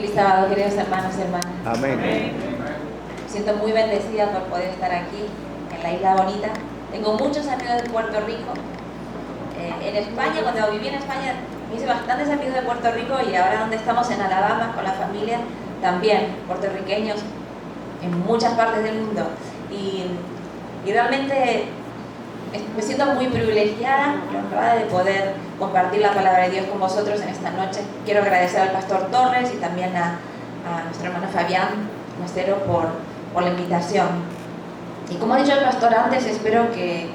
Feliz sábado, queridos hermanos y hermanas. Amén. Me siento muy bendecida por poder estar aquí en la Isla Bonita. Tengo muchos amigos de Puerto Rico. En España, cuando viví en España, me hice bastantes amigos de Puerto Rico, y ahora donde estamos en Alabama con la familia, también puertorriqueños en muchas partes del mundo. Y realmente me siento muy privilegiada y honrada de poder compartir la palabra de Dios con vosotros en esta noche. Quiero agradecer al pastor Torres y también a nuestro hermano Fabián Mostero por la invitación. Y como ha dicho el pastor antes, espero que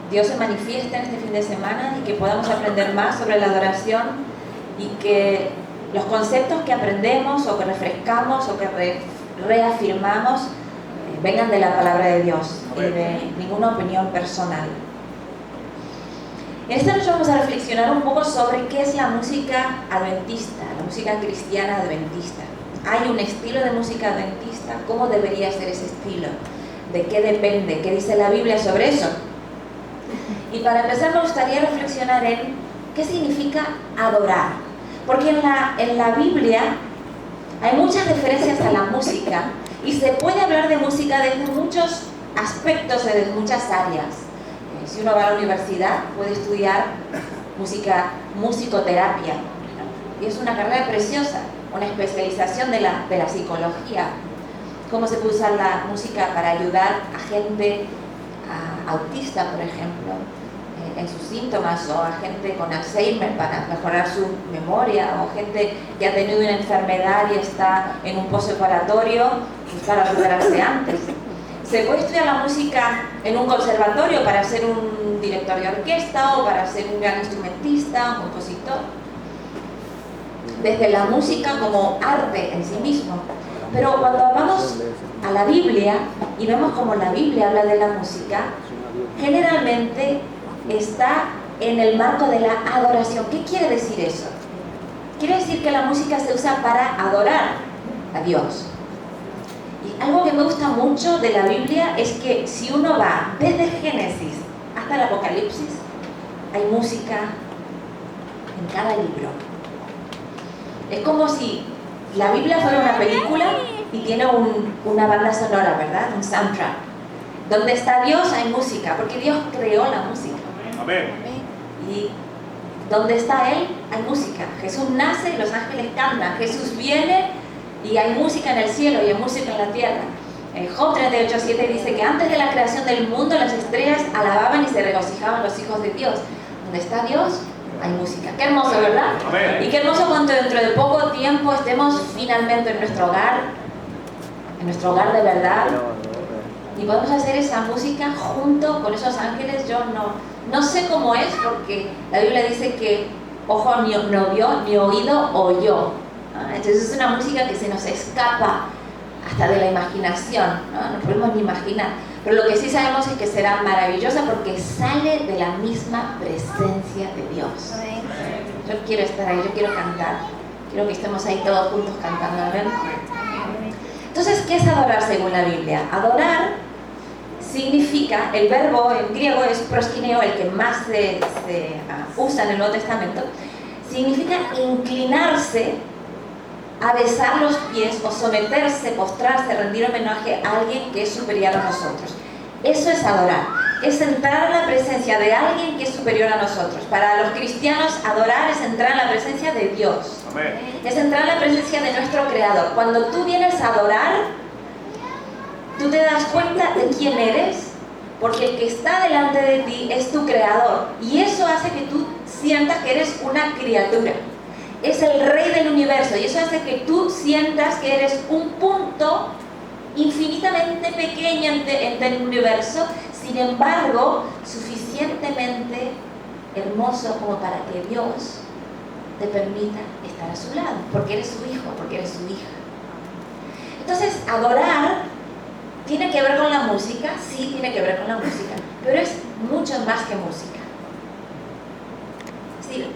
Dios se manifieste en este fin de semana y que podamos aprender más sobre la adoración, y que los conceptos que aprendemos o que refrescamos o que reafirmamos vengan de la palabra de Dios y de ninguna opinión personal. En esta noche vamos a reflexionar un poco sobre qué es la música adventista, la música cristiana adventista. ¿Hay un estilo de música adventista? ¿Cómo debería ser ese estilo? ¿De qué depende? ¿Qué dice la Biblia sobre eso? Y para empezar me gustaría reflexionar en qué significa adorar. Porque en la Biblia hay muchas referencias a la música, y se puede hablar de música desde muchos aspectos, desde muchas áreas. Si uno va a la universidad, puede estudiar musicoterapia, y es una carrera preciosa, una especialización de la psicología. Cómo se puede usar la música para ayudar a gente autista, por ejemplo, en sus síntomas, o a gente con Alzheimer para mejorar su memoria, o gente que ha tenido una enfermedad y está en un postoperatorio para recuperarse antes. Se puede estudiar la música en un conservatorio para ser un director de orquesta o para ser un gran instrumentista, un compositor. Desde la música como arte en sí mismo. Pero cuando vamos a la Biblia y vemos cómo la Biblia habla de la música, generalmente está en el marco de la adoración. ¿Qué quiere decir eso? Quiere decir que la música se usa para adorar a Dios. Y algo que me gusta mucho de la Biblia es que si uno va desde Génesis hasta el Apocalipsis, hay música en cada libro. Es como si la Biblia fuera una película y tiene una banda sonora, ¿verdad? Un soundtrack. Donde está Dios hay música, porque Dios creó la música. Amén. Y donde está Él hay música. Jesús nace y los ángeles cantan. Jesús viene y hay música en el cielo y hay música en la tierra. Job 38:7 dice que antes de la creación del mundo las estrellas alababan y se regocijaban los hijos de Dios. Donde está Dios hay música. Qué hermoso, ¿verdad? Amén. Y qué hermoso cuando dentro de poco tiempo estemos finalmente en nuestro hogar de verdad, y podemos hacer esa música junto con esos ángeles. Yo no sé cómo es, porque la Biblia dice que ojo no vio, ni oído oyó. Entonces es una música que se nos escapa hasta de la imaginación, ¿no? No podemos ni imaginar. Pero lo que sí sabemos es que será maravillosa porque sale de la misma presencia de Dios. Yo quiero estar ahí, yo quiero cantar. Quiero que estemos ahí todos juntos cantando. ¿Ven? Entonces, ¿qué es adorar según la Biblia? Adorar significa, el verbo en griego es proskineo, el que más se usa en el Nuevo Testamento. Significa inclinarse a besar los pies o someterse, postrarse, rendir homenaje a alguien que es superior a nosotros. Eso es adorar, es entrar en la presencia de alguien que es superior a nosotros. Para los cristianos, adorar es entrar en la presencia de Dios. Amén. Es entrar en la presencia de nuestro Creador. Cuando tú vienes a adorar, tú te das cuenta de quién eres, porque el que está delante de ti es tu Creador, y eso hace que tú sientas que eres una criatura. Es el Rey del universo, y eso hace que tú sientas que eres un punto infinitamente pequeño en el universo, sin embargo, suficientemente hermoso como para que Dios te permita estar a su lado, porque eres su hijo, porque eres su hija. Entonces, adorar tiene que ver con la música, sí tiene que ver con la música, pero es mucho más que música. Es decir,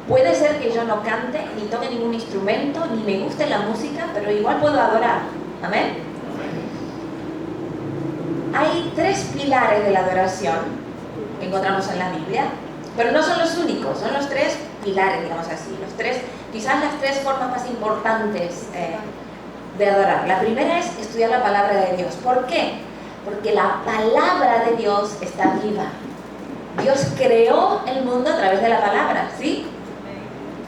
puede ser que yo no cante, ni toque ningún instrumento, ni me guste la música, pero igual puedo adorar. ¿Amén? Hay 3 pilares de la adoración que encontramos en la Biblia, pero no son los únicos, son los 3 pilares, digamos así, quizás las tres formas más importantes de adorar. La primera es estudiar la palabra de Dios. ¿Por qué? Porque la palabra de Dios está viva. Dios creó el mundo a través de la palabra, ¿sí?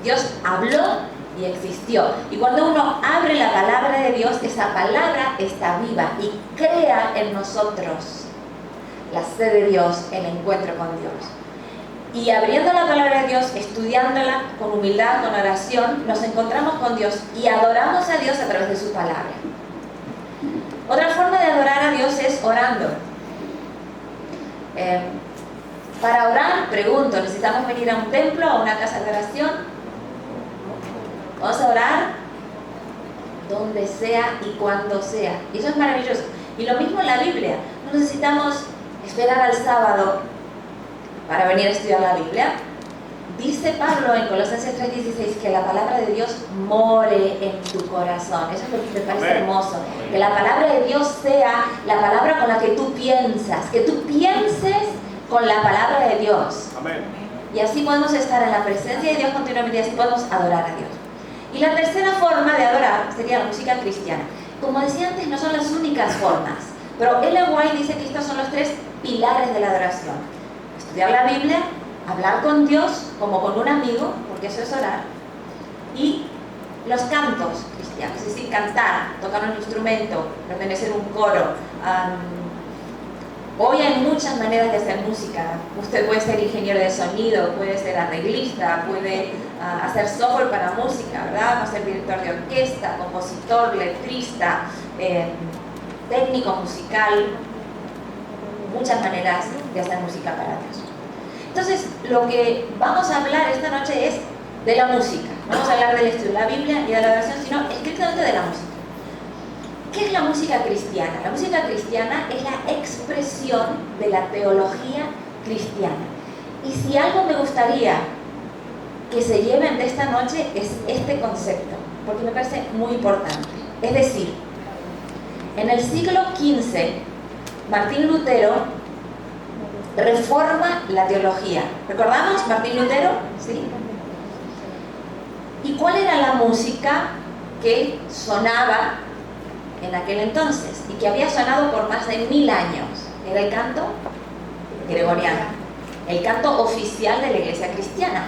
Dios habló y existió. Y cuando uno abre la palabra de Dios, esa palabra está viva y crea en nosotros la sed de Dios, el encuentro con Dios. Y abriendo la palabra de Dios, estudiándola con humildad, con oración, nos encontramos con Dios y adoramos a Dios a través de su palabra. Otra forma de adorar a Dios es orando. Para orar, pregunto, ¿necesitamos venir a un templo, a una casa de oración? Vamos a orar donde sea y cuando sea. Y eso es maravilloso. Y lo mismo en la Biblia. No necesitamos esperar al sábado para venir a estudiar la Biblia. Dice Pablo en Colosenses 3:16 que la palabra de Dios more en tu corazón. Eso es lo que me parece hermoso. Que la palabra de Dios sea la palabra con la que tú piensas. Que tú pienses con la palabra de Dios. Amén. Y así podemos estar en la presencia de Dios continuamente y así podemos adorar a Dios. Y la tercera forma de adorar sería la música cristiana. Como decía antes, no son las únicas formas. Pero Ellen White dice que estos son los tres pilares de la adoración. Estudiar la Biblia, hablar con Dios como con un amigo, porque eso es orar, y los cantos cristianos, es decir, cantar, tocar un instrumento, pertenecer a un coro. Hoy hay muchas maneras de hacer música. Usted puede ser ingeniero de sonido, puede ser arreglista, puede hacer software para música, ¿verdad? Puede ser director de orquesta, compositor, letrista, técnico musical. Muchas maneras de hacer música para Dios. Entonces, lo que vamos a hablar esta noche es de la música. No vamos a hablar del estudio de la Biblia y de la oración, sino estrictamente de la música. ¿Qué es la música cristiana? La música cristiana es la expresión de la teología cristiana. Y si algo me gustaría que se lleven de esta noche es este concepto, porque me parece muy importante. Es decir, en el siglo XV, Martín Lutero reforma la teología. ¿Recordamos Martín Lutero? ¿Sí? ¿Y cuál era la música que sonaba en aquel entonces y que había sonado por más de 1000 años? Era el canto gregoriano, el canto oficial de la iglesia cristiana.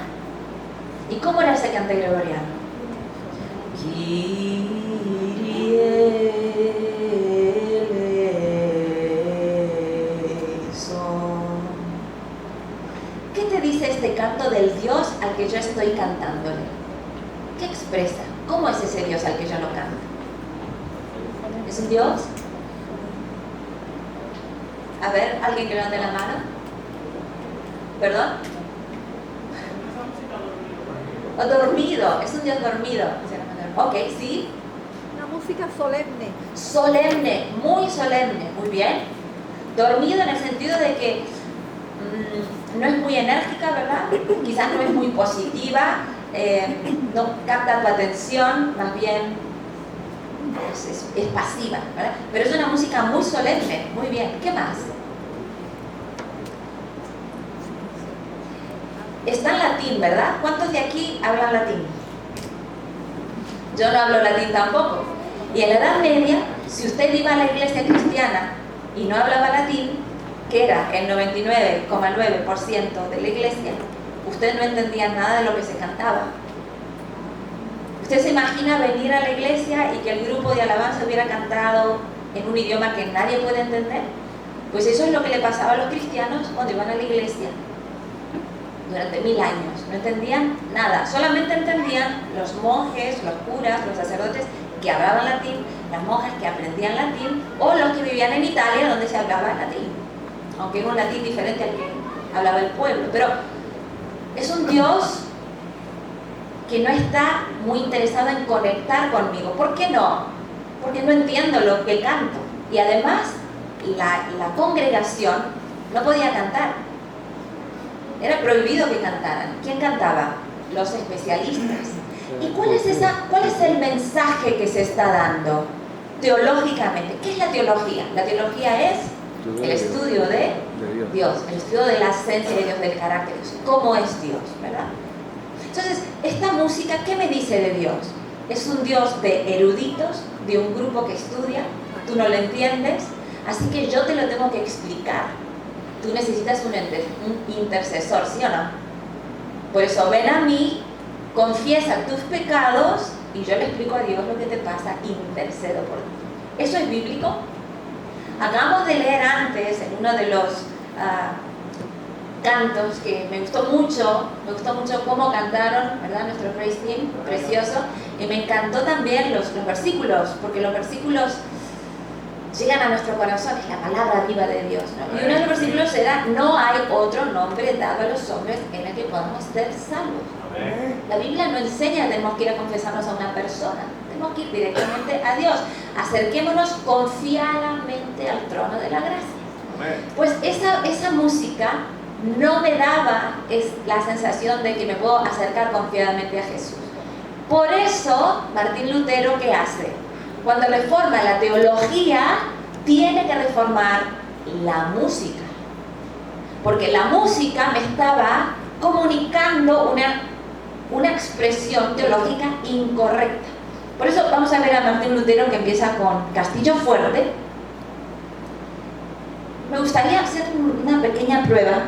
¿Y cómo era ese canto gregoriano? ¿Qué te dice este canto del Dios al que yo estoy cantándole? ¿Qué expresa? ¿Cómo es ese Dios al que yo lo canto? ¿Es un Dios? A ver, alguien que levante la mano. ¿Perdón? O dormido, es un Dios dormido. Ok, ¿sí? Una música solemne. Solemne, muy solemne, muy bien. Dormido en el sentido de que no es muy enérgica, ¿verdad? Quizás no es muy positiva, no capta tu atención, más bien es pasiva, ¿verdad? Pero es una música muy solemne, muy bien. ¿Qué más? Está en latín, ¿verdad? ¿Cuántos de aquí hablan latín? Yo no hablo latín tampoco. Y en la Edad Media, si usted iba a la iglesia cristiana y no hablaba latín, que era el 99,9% de la iglesia, usted no entendía nada de lo que se cantaba. ¿Usted se imagina venir a la iglesia y que el grupo de alabanza hubiera cantado en un idioma que nadie puede entender? Pues eso es lo que le pasaba a los cristianos cuando iban a la iglesia durante 1000 años. No entendían nada, solamente entendían los monjes, los curas, los sacerdotes que hablaban latín, las monjas que aprendían latín o los que vivían en Italia donde se hablaba latín, aunque era un latín diferente al que hablaba el pueblo. Pero es un Dios que no está muy interesado en conectar conmigo. ¿Por qué no? Porque no entiendo lo que canto. Y además, la congregación no podía cantar. Era prohibido que cantaran. ¿Quién cantaba? Los especialistas. ¿Y cuál es el mensaje que se está dando teológicamente? ¿Qué es la teología? La teología es el estudio de Dios, el estudio de la esencia de Dios, del carácter de Dios. ¿Cómo es Dios? ¿Verdad? Entonces, esta música, ¿qué me dice de Dios? Es un Dios de eruditos, de un grupo que estudia, tú no lo entiendes, así que yo te lo tengo que explicar. Tú necesitas un intercesor, ¿sí o no? Por eso ven a mí, confiesa tus pecados y yo le explico a Dios lo que te pasa, intercedo por ti. ¿Eso es bíblico? Acabamos de leer antes en uno de los cantos que me gustó mucho cómo cantaron, ¿verdad? Nuestro praise team, precioso, y me encantó también los versículos, porque los versículos llegan a nuestro corazón, es la palabra viva de Dios, ¿no? Y uno de los versículos era: no hay otro nombre dado a los hombres en el que podamos ser salvos. La Biblia no enseña que tenemos que ir a confesarnos a una persona, tenemos que ir directamente a Dios. Acerquémonos confiadamente al trono de la gracia. Pues esa música no me daba la sensación de que me puedo acercar confiadamente a Jesús. Por eso, Martín Lutero, ¿qué hace? Cuando reforma la teología, tiene que reformar la música. Porque la música me estaba comunicando una expresión teológica incorrecta. Por eso vamos a ver a Martín Lutero, que empieza con Castillo Fuerte. Me gustaría hacer una pequeña prueba.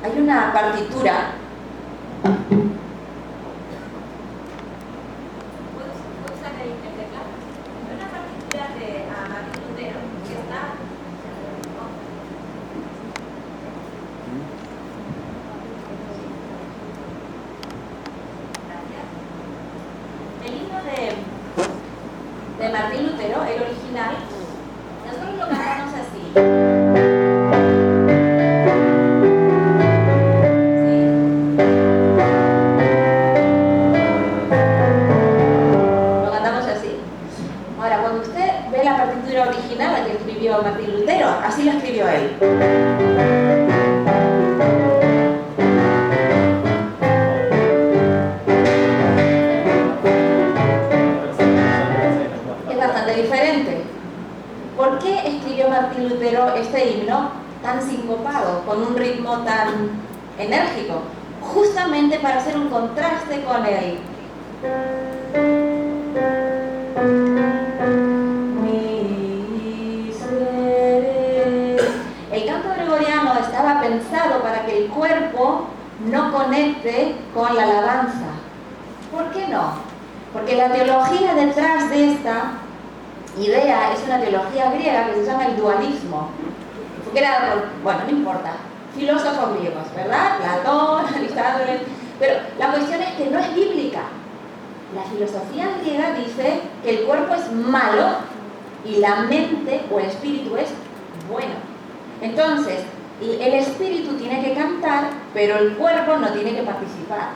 Hay una partitura. ¿Puedo usar el teclado? Hay una partitura de Martín Lutero que está... Gracias. El himno de Martín Lutero, el original, nosotros lo cantamos así. Original, la que escribió Martín Lutero, así lo escribió él. Es bastante diferente. ¿Por qué escribió Martín Lutero este himno tan sincopado, con un ritmo tan enérgico? Justamente para hacer un contraste con él. Estaba pensado para que el cuerpo no conecte con la alabanza. ¿Por qué no? Porque la teología detrás de esta idea es una teología griega que se llama el dualismo. Bueno, no importa, filósofos griegos, ¿verdad? Platón, Aristóteles, pero la cuestión es que no es bíblica. La filosofía griega dice que el cuerpo es malo y la mente o el espíritu es bueno. Entonces, el espíritu tiene que cantar, pero el cuerpo no tiene que participar.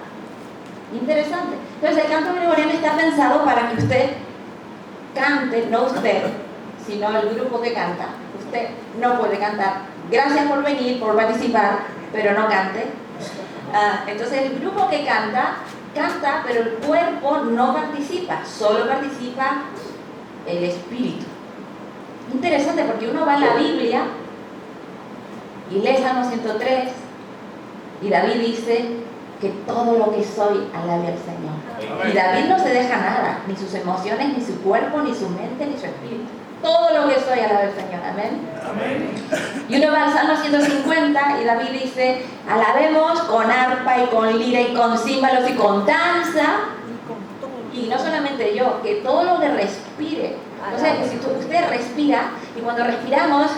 Interesante. Entonces, el canto gregoriano está pensado para que usted cante, no usted, sino el grupo que canta. Usted no puede cantar. Gracias por venir, por participar, pero no cante. Entonces, el grupo que canta, pero el cuerpo no participa, solo participa el espíritu. Interesante, porque uno va a la Biblia y lee Salmo 103 y David dice que todo lo que soy alabe al Señor. Y David no se deja nada, ni sus emociones, ni su cuerpo, ni su mente, ni su espíritu. Todo lo que soy alabe al Señor. Amén. Amén. Y uno va al Salmo 150 y David dice: alabemos con arpa y con lira y con címbalos y con danza. Y no solamente yo, que todo lo que respire. O sea, que si usted respira, y cuando respiramos,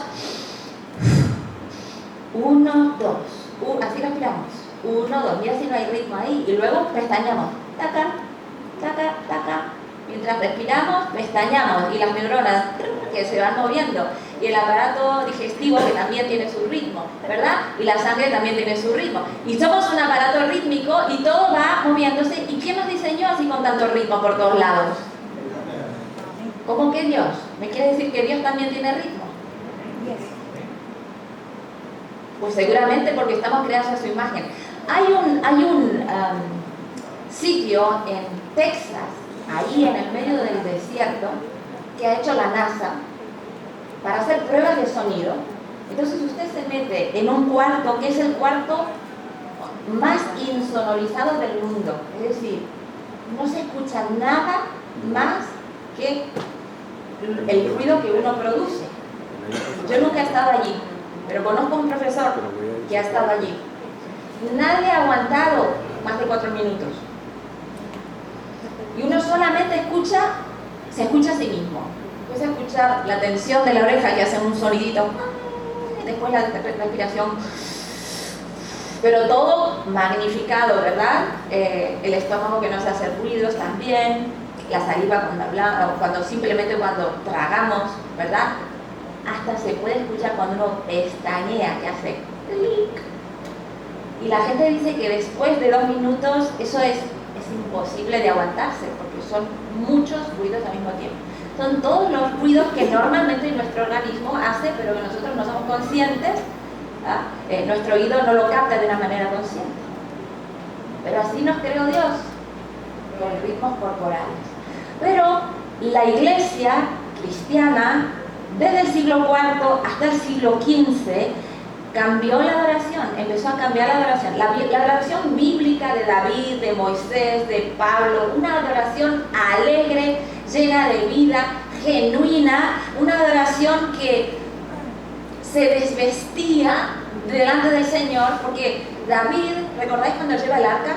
1, 2, así respiramos, 1, 2, mira si no hay ritmo ahí, y luego pestañamos, taca, taca, taca. Mientras respiramos, pestañamos, y las neuronas que se van moviendo, y el aparato digestivo que también tiene su ritmo, ¿verdad? Y la sangre también tiene su ritmo. Y somos un aparato rítmico y todo va moviéndose. ¿Y quién nos diseñó así con tanto ritmo por todos lados? ¿Cómo que Dios? ¿Me quiere decir que Dios también tiene ritmo? Pues seguramente porque estamos creados a su imagen. Hay un sitio en Texas, ahí en el medio del desierto, que ha hecho la NASA para hacer pruebas de sonido. Entonces usted se mete en un cuarto, que es el cuarto más insonorizados del mundo. Es decir, no se escucha nada más que el ruido que uno produce. Yo nunca he estado allí, pero conozco a un profesor que ha estado allí. Nadie ha aguantado más de 4 minutos. Y uno solamente se escucha a sí mismo. Empieza a escuchar la tensión de la oreja que hace un sonidito, después la respiración, pero todo magnificado, ¿verdad? El estómago que nos hace ruidos también, la saliva cuando hablamos, simplemente cuando tragamos, ¿verdad? Hasta se puede escuchar cuando uno pestañea, que hace clic. Y la gente dice que después de 2 minutos eso es imposible de aguantarse, porque son muchos ruidos al mismo tiempo. Son todos los ruidos que normalmente nuestro organismo hace, pero que nosotros no somos conscientes. Nuestro oído no lo capta de una manera consciente. Pero así nos creó Dios, con ritmos corporales. Pero la iglesia cristiana, desde el siglo IV hasta el siglo XV, cambió la adoración, empezó a cambiar la adoración. La adoración bíblica de David, de Moisés, de Pablo, una adoración alegre, llena de vida, genuina, una adoración que se desvestía delante del Señor, porque David, ¿recordáis cuando lleva el arca?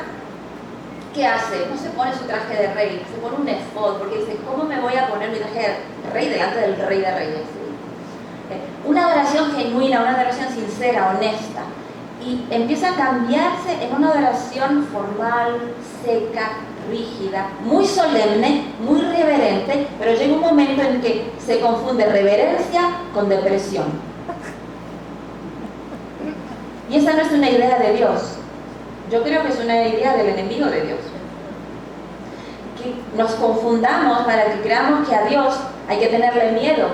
¿Qué hace? No se pone su traje de rey, se pone un efod, porque dice, ¿cómo me voy a poner mi traje de rey delante del Rey de Reyes? Una adoración genuina, una adoración sincera, honesta, y empieza a cambiarse en una adoración formal, seca, rígida, muy solemne, muy reverente, pero llega un momento en que se confunde reverencia con depresión. Y esa no es una idea de Dios. Yo creo que es una idea del enemigo de Dios. Que nos confundamos para que creamos que a Dios hay que tenerle miedo.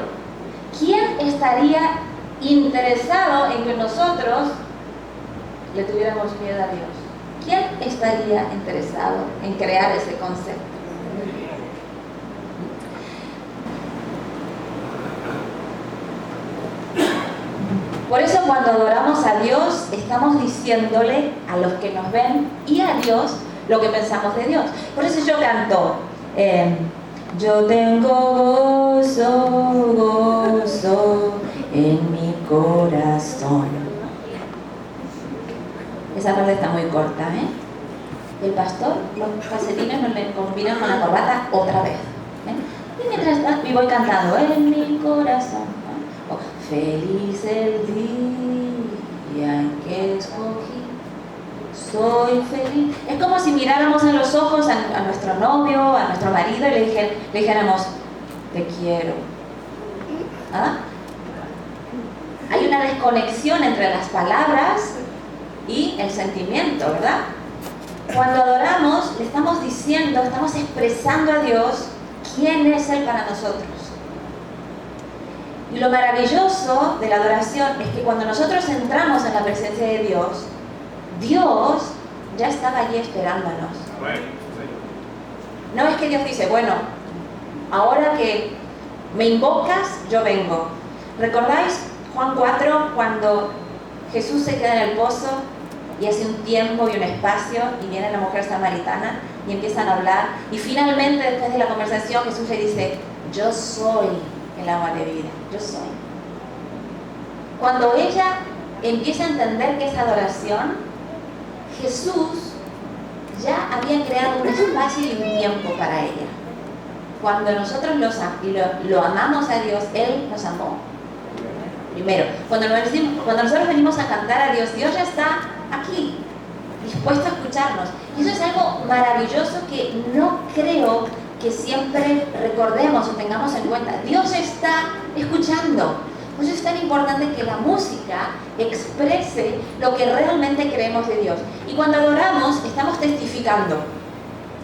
¿Quién estaría interesado en que nosotros le tuviéramos miedo a Dios? ¿Quién estaría interesado en crear ese concepto? Por eso cuando adoramos a Dios, estamos diciéndole a los que nos ven y a Dios lo que pensamos de Dios. Por eso yo canto, yo tengo gozo en mi corazón. Esa parte está muy corta, ¿eh? El pastor, los calcetines no le combinan con la corbata otra vez. Y mientras tanto, y voy cantando, en mi corazón. Oh, feliz el día en que escogí, soy feliz. Es como si miráramos en los ojos a nuestro novio, a nuestro marido y le dijéramos, te quiero. Hay una desconexión entre las palabras y el sentimiento, ¿verdad? Cuando adoramos, le estamos diciendo, estamos expresando a Dios quién es Él para nosotros. Y lo maravilloso de la adoración es que cuando nosotros entramos en la presencia de Dios, Dios ya estaba allí esperándonos. No es que Dios dice, bueno, ahora que me invocas, yo vengo. ¿Recordáis Juan 4 cuando Jesús se queda en el pozo y hace un tiempo y un espacio y viene la mujer samaritana y empiezan a hablar y finalmente después de la conversación Jesús le dice, yo soy el agua de vida, yo soy. Cuando ella empieza a entender que es adoración, Jesús ya había creado un espacio y un tiempo para ella. Cuando nosotros lo amamos a Dios, Él nos amó primero. Cuando nosotros venimos a cantar a Dios, Dios ya está aquí, dispuesto a escucharnos. Y eso es algo maravilloso que no creo que siempre recordemos o tengamos en cuenta. Dios está escuchando. Por eso es tan importante que la música exprese lo que realmente creemos de Dios. Y cuando adoramos, estamos testificando.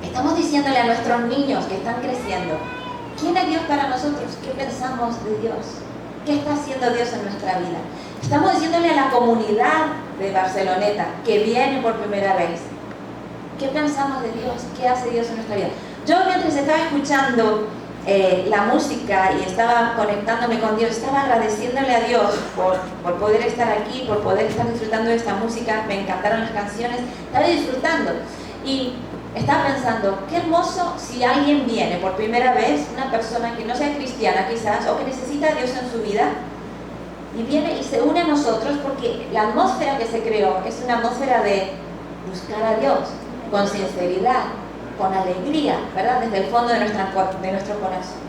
Estamos diciéndole a nuestros niños que están creciendo, ¿quién es Dios para nosotros? ¿Qué pensamos de Dios? ¿Qué está haciendo Dios en nuestra vida? Estamos diciéndole a la comunidad de Barceloneta que viene por primera vez, ¿qué pensamos de Dios? ¿Qué hace Dios en nuestra vida? Yo mientras estaba escuchando la música y estaba conectándome con Dios, estaba agradeciéndole a Dios por poder estar aquí, por poder estar disfrutando de esta música. Me encantaron las canciones, estaba disfrutando y estaba pensando, qué hermoso si alguien viene por primera vez, una persona que no sea cristiana quizás, o que necesita a Dios en su vida, y viene y se une a nosotros, porque la atmósfera que se creó es una atmósfera de buscar a Dios con sinceridad, con alegría, ¿verdad? Desde el fondo de nuestro corazón.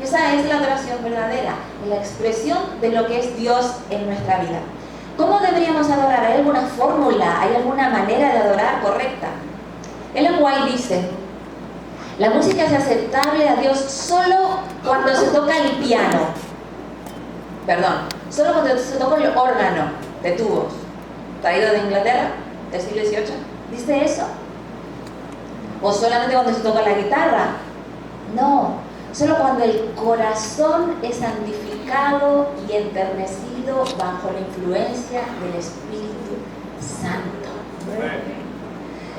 Esa es la adoración verdadera, la expresión de lo que es Dios en nuestra vida. ¿Cómo deberíamos adorar? ¿Hay alguna fórmula? ¿Hay alguna manera de adorar correcta? Ellen White dice, la música es aceptable a Dios solo cuando se toca el piano. Solo cuando se toca el órgano de tubos, traído de Inglaterra, del siglo XVIII. ¿Dice eso? ¿O solamente cuando se toca la guitarra? No, solo cuando el corazón es santificado y enternecido bajo la influencia del Espíritu Santo.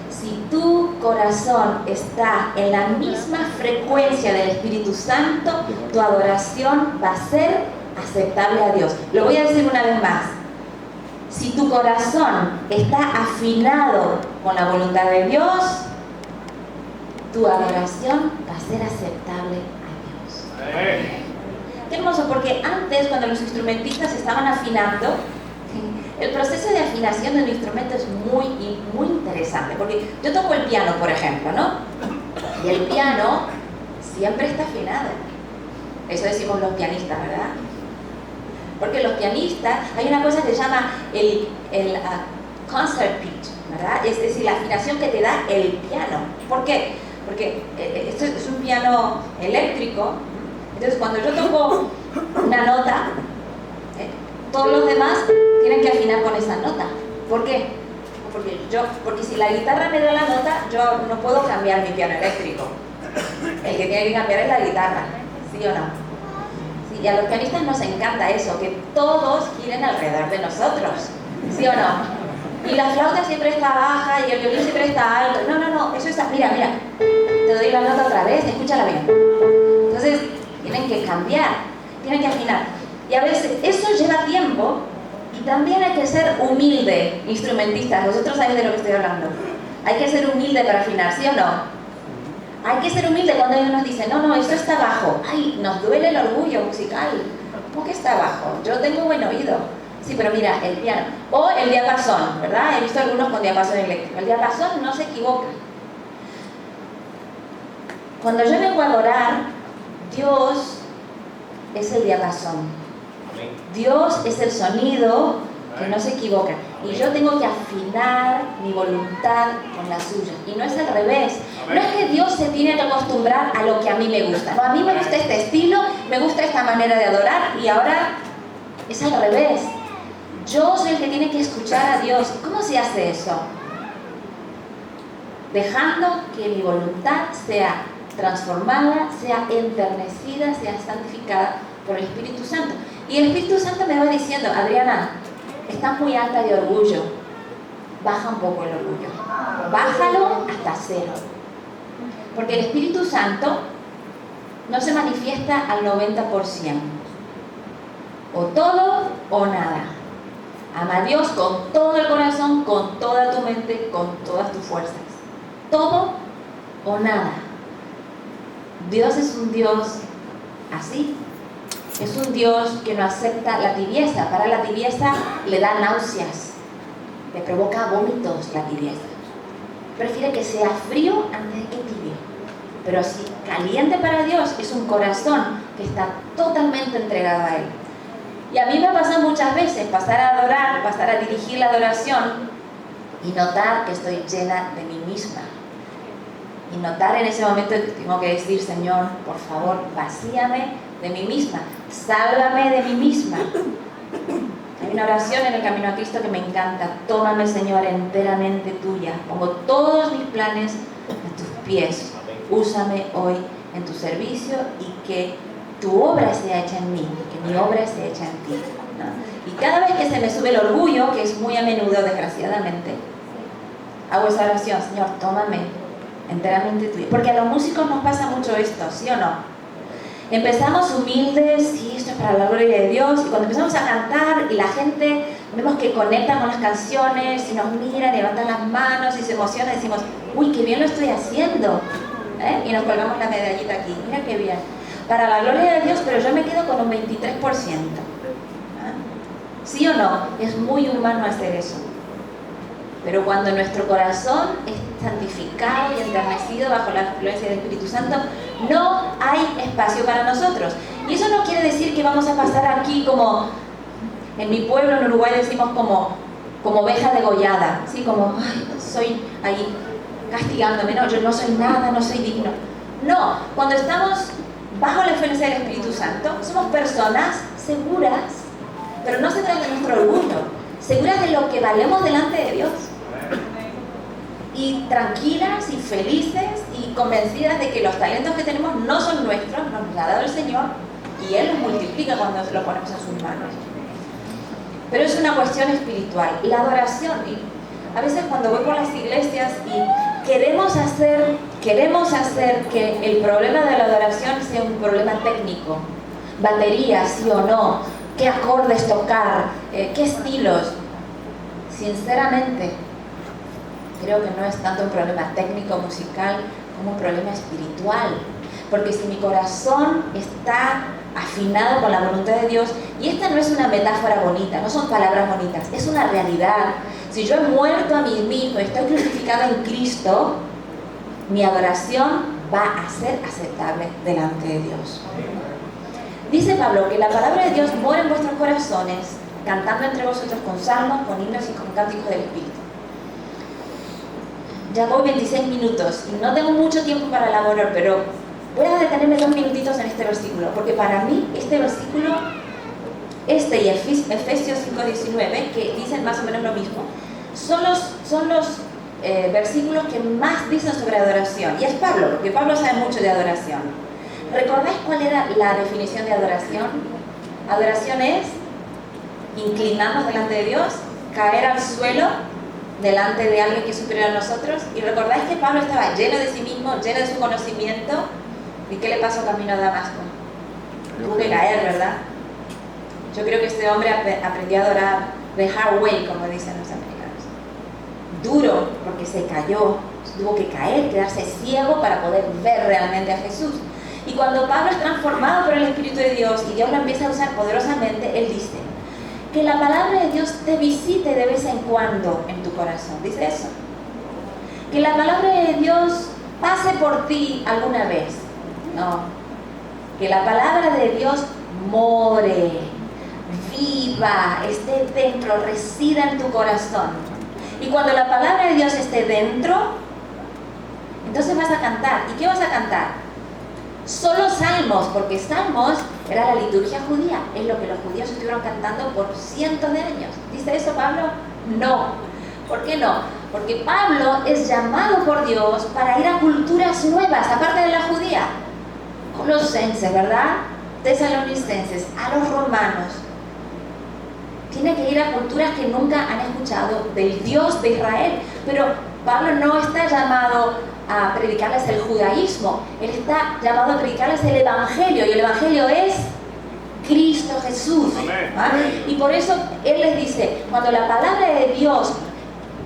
Si tu corazón está en la misma frecuencia del Espíritu Santo, tu adoración va a ser aceptable a Dios. Lo voy a decir una vez más. Si tu corazón está afinado con la voluntad de Dios, tu adoración va a ser aceptable a Dios. Qué hermoso, porque antes, cuando los instrumentistas estaban afinando, el proceso de afinación de un instrumento es muy interesante, porque yo toco el piano, por ejemplo, ¿no? Y el piano siempre está afinado. Eso decimos los pianistas, ¿verdad? Porque los pianistas, hay una cosa que se llama el concert pitch, ¿verdad? Es decir, la afinación que te da el piano. ¿Por qué? Porque esto es un piano eléctrico, entonces cuando yo toco una nota, todos los demás tienen que afinar con esa nota. ¿Por qué? Porque si la guitarra me da la nota, yo no puedo cambiar mi piano eléctrico. El que tiene que cambiar es la guitarra, ¿sí o no? Sí, y a los pianistas nos encanta eso, que todos giren alrededor de nosotros, ¿sí o no? Y la flauta siempre está baja y el violín siempre está alto. No, eso está, mira, te doy la nota otra vez, escúchala bien. Entonces, tienen que cambiar, tienen que afinar. Y a veces eso lleva tiempo y también hay que ser humilde, instrumentistas. Vosotros sabéis de lo que estoy hablando. Hay que ser humilde para afinar, ¿sí o no? Hay que ser humilde cuando ellos nos dicen, no, eso está bajo. Ay, nos duele el orgullo musical. ¿Cómo que está bajo? Yo tengo buen oído. Sí, pero mira, el piano. O el diapasón, ¿verdad? He visto algunos con diapasón eléctrico. El diapasón no se equivoca. Cuando yo vengo a adorar, Dios es el diapasón. Dios es el sonido que no se equivoca. Y yo tengo que afinar mi voluntad con la suya. Y no es al revés. No es que Dios se tiene que acostumbrar a lo que a mí me gusta. No, a mí me gusta este estilo, me gusta esta manera de adorar y ahora es al revés. Yo soy el que tiene que escuchar a Dios. ¿Cómo se hace eso? Dejando que mi voluntad sea transformada, sea enternecida, sea santificada por el Espíritu Santo. Y el Espíritu Santo me va diciendo, Adriana, estás muy alta de orgullo, baja un poco el orgullo, bájalo hasta cero. Porque el Espíritu Santo no se manifiesta al 90%, o todo o nada. Ama a Dios con todo el corazón, con toda tu mente, con todas tus fuerzas. Todo o nada. Dios es un Dios así. Es un Dios que no acepta la tibieza. Para la tibieza le da náuseas, le provoca vómitos la tibieza. Prefiere que sea frío antes de que tibio. Pero si caliente para Dios es un corazón que está totalmente entregado a Él. Y a mí me ha pasado muchas veces pasar a adorar, pasar a dirigir la adoración y notar que estoy llena de mí misma. Y notar en ese momento que tengo que decir, Señor, por favor, vacíame de mí misma, sálvame de mí misma. Hay una oración en el Camino a Cristo que me encanta. Tómame, Señor, enteramente tuya. Pongo todos mis planes a tus pies. Úsame hoy en tu servicio y que tu obra sea hecha en mí, que mi obra sea hecha en ti, ¿no? Y cada vez que se me sube el orgullo, que es muy a menudo, desgraciadamente, hago esa oración, Señor, tómame enteramente tuya. Porque a los músicos nos pasa mucho esto, ¿sí o no? empezamos humildes, y esto es para la gloria de Dios, y cuando empezamos a cantar y la gente vemos que conectan con las canciones y nos miran, levantan las manos y se emocionan, decimos, uy, qué bien lo estoy haciendo, ¿eh? Y nos colgamos la medallita aquí, mira qué bien, para la gloria de Dios, pero yo me quedo con un 23%. ¿Sí o no? Es muy humano hacer eso. Pero cuando nuestro corazón es santificado y enternecido bajo la influencia del Espíritu Santo, no hay espacio para nosotros. Y eso no quiere decir que vamos a pasar aquí como, en mi pueblo, en Uruguay, decimos como oveja degollada, ¿sí? Como, ay, soy ahí castigándome, no, yo no soy nada, no soy digno. No, cuando estamos bajo la influencia del Espíritu Santo, somos personas seguras, pero no seguras de nuestro orgullo, seguras de lo que valemos delante de Dios. Y tranquilas y felices y convencidas de que los talentos que tenemos no son nuestros, nos los ha dado el Señor y Él los multiplica cuando lo ponemos en sus manos. Pero es una cuestión espiritual. La adoración, y a veces cuando voy por las iglesias y queremos hacer que el problema de la adoración sea un problema técnico, batería, sí o no, qué acordes tocar, qué estilos. Sinceramente, creo que no es tanto un problema técnico musical como un problema espiritual, porque si mi corazón está afinado con la voluntad de Dios, y esta no es una metáfora bonita, no son palabras bonitas, es una realidad. Si yo he muerto a mí mismo, estoy crucificado en Cristo, mi adoración va a ser aceptable delante de Dios. Dice Pablo que la palabra de Dios mora en vuestros corazones, cantando entre vosotros con salmos, con himnos y con cánticos del Espíritu. Ya voy 26 minutos y no tengo mucho tiempo para elaborar, pero voy a detenerme 2 minutitos en este versículo, porque para mí este versículo, y Efesios 5:19, que dicen más o menos lo mismo, son los versículos que más dicen sobre adoración. Y es Pablo, porque Pablo sabe mucho de adoración. ¿Recordáis cuál era la definición de adoración? Adoración es inclinarnos delante de Dios, caer al suelo delante de alguien que es superior a nosotros. Y recordáis que Pablo estaba lleno de sí mismo, lleno de su conocimiento. ¿Y qué le pasó camino a Damasco? Tuvo que caer, ¿verdad? Yo creo que este hombre aprendió a adorar the hard way, como dicen los americanos. Duro, porque se cayó, tuvo que caer, quedarse ciego para poder ver realmente a Jesús. Y cuando Pablo es transformado por el Espíritu de Dios y Dios lo empieza a usar poderosamente, él dice que la palabra de Dios te visite de vez en cuando en tu corazón. Dice eso. Que la palabra de Dios pase por ti alguna vez. No. Que la palabra de Dios more, viva, esté dentro, resida en tu corazón. Y cuando la palabra de Dios esté dentro, entonces vas a cantar. ¿Y qué vas a cantar? Solo salmos, porque salmos era la liturgia judía, es lo que los judíos estuvieron cantando por cientos de años. ¿Dice eso Pablo? No. ¿Por qué no? Porque Pablo es llamado por Dios para ir a culturas nuevas, aparte de la judía. Colosenses, ¿verdad? Tesalonicenses, a los romanos. Tiene que ir a culturas que nunca han escuchado del Dios de Israel. Pero Pablo no está llamado a predicarles el judaísmo, él está llamado a predicarles el Evangelio, y el Evangelio es Cristo Jesús. ¿Vale? Y por eso él les dice, cuando la palabra de Dios,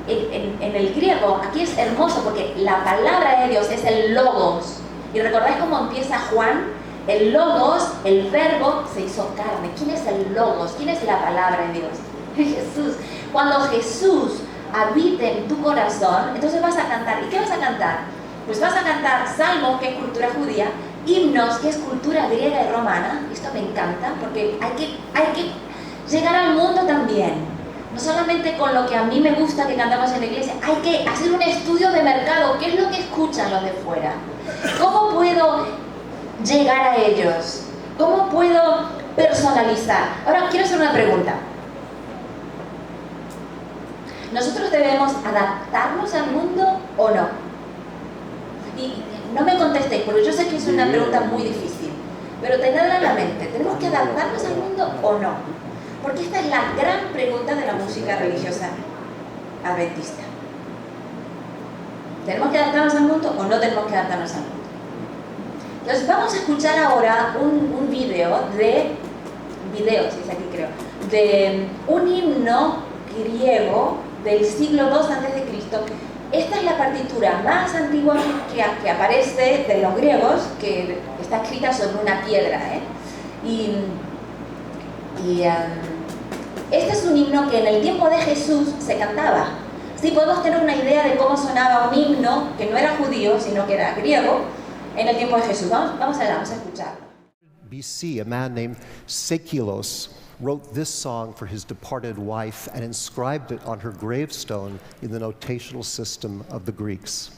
en el griego, aquí es hermoso, porque la palabra de Dios es el logos. Y recordáis cómo empieza Juan, el logos, el verbo se hizo carne. ¿Quién es el logos? ¿Quién es la palabra de Dios? Jesús. Cuando Jesús habite en tu corazón, entonces vas a cantar. ¿Y qué vas a cantar? Pues vas a cantar salmos, que es cultura judía, himnos, que es cultura griega y romana. Esto me encanta, porque hay que llegar al mundo también. No solamente con lo que a mí me gusta que cantamos en la iglesia, hay que hacer un estudio de mercado. ¿Qué es lo que escuchan los de fuera? ¿Cómo puedo llegar a ellos? ¿Cómo puedo personalizar? Ahora, quiero hacer una pregunta. ¿Nosotros debemos adaptarnos al mundo o no? Y no me contestéis, porque yo sé que es una pregunta muy difícil, pero tenedla en la mente. ¿Tenemos que adaptarnos al mundo o no? Porque esta es la gran pregunta de la música religiosa adventista. ¿Tenemos que adaptarnos al mundo o no tenemos que adaptarnos al mundo? Entonces vamos a escuchar ahora un video de un himno griego del siglo II a.C. Esta es la partitura más antigua que aparece de los griegos, que está escrita sobre una piedra, este es un himno que en el tiempo de Jesús se cantaba. Así podemos tener una idea de cómo sonaba un himno que no era judío, sino que era griego, en el tiempo de Jesús. Vamos allá, vamos a escucharlo. BC, a man named Seikilos wrote this song for his departed wife and inscribed it on her gravestone in the notational system of the Greeks.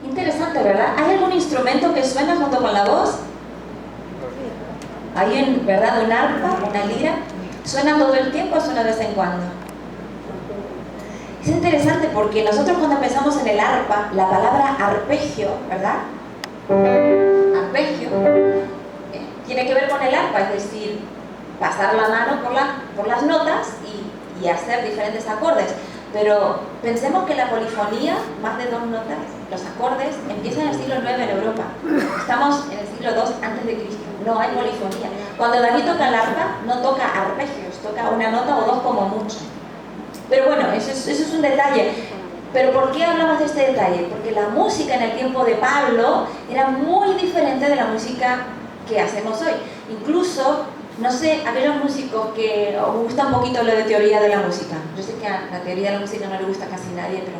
Interesante, ¿verdad? ¿Hay algún instrumento que suena junto con la voz? ¿Hay, verdad, un arpa, una lira? ¿Suena todo el tiempo o suena de vez en cuando? Es interesante porque nosotros cuando pensamos en el arpa, la palabra arpegio, ¿verdad? Arpegio tiene que ver con el arpa, es decir, pasar la mano por las notas y hacer diferentes acordes. Pero pensemos que la polifonía, más de 2 notas, los acordes, empiezan en el siglo IX en Europa. Estamos en el siglo II a.C. No hay polifonía. Cuando David toca el arpa, no toca arpegios, toca una nota o 2 como mucho. Pero bueno, eso es un detalle. ¿Pero por qué hablamos de este detalle? Porque la música en el tiempo de Pablo era muy diferente de la música que hacemos hoy. Incluso, no sé, aquellos músicos que os gusta un poquito lo de teoría de la música. Yo sé que a la teoría de la música no le gusta a casi nadie, pero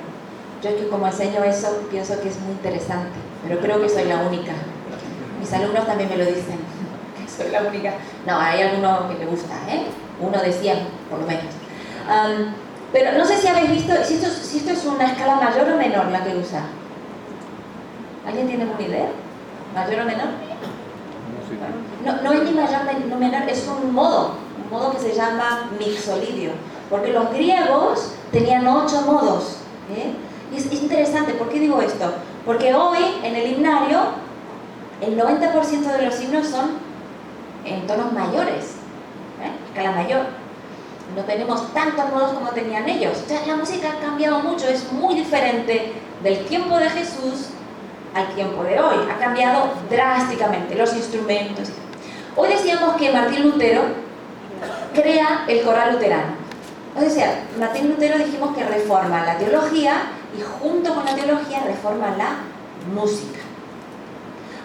yo es que como enseño eso, pienso que es muy interesante. Pero creo que soy la única. Mis alumnos también me lo dicen, que soy la única. No, hay alguno que le gusta, uno de 100, por lo menos. Pero no sé si habéis visto, si esto es una escala mayor o menor la que usa. ¿Alguien tiene alguna idea? ¿Mayor o menor? No es ni mayor ni menor, es un modo que se llama mixolidio. Porque los griegos tenían 8 modos. Y es interesante, ¿por qué digo esto? Porque hoy en el himnario el 90% de los himnos son en tonos mayores, escala mayor. No tenemos tantos modos como tenían ellos. O sea, la música ha cambiado mucho, es muy diferente del tiempo de Jesús al tiempo de hoy. Ha cambiado drásticamente los instrumentos. Hoy decíamos que Martín Lutero crea el coral luterano. O sea, Martín Lutero dijimos que reforma la teología y junto con la teología reforma la música.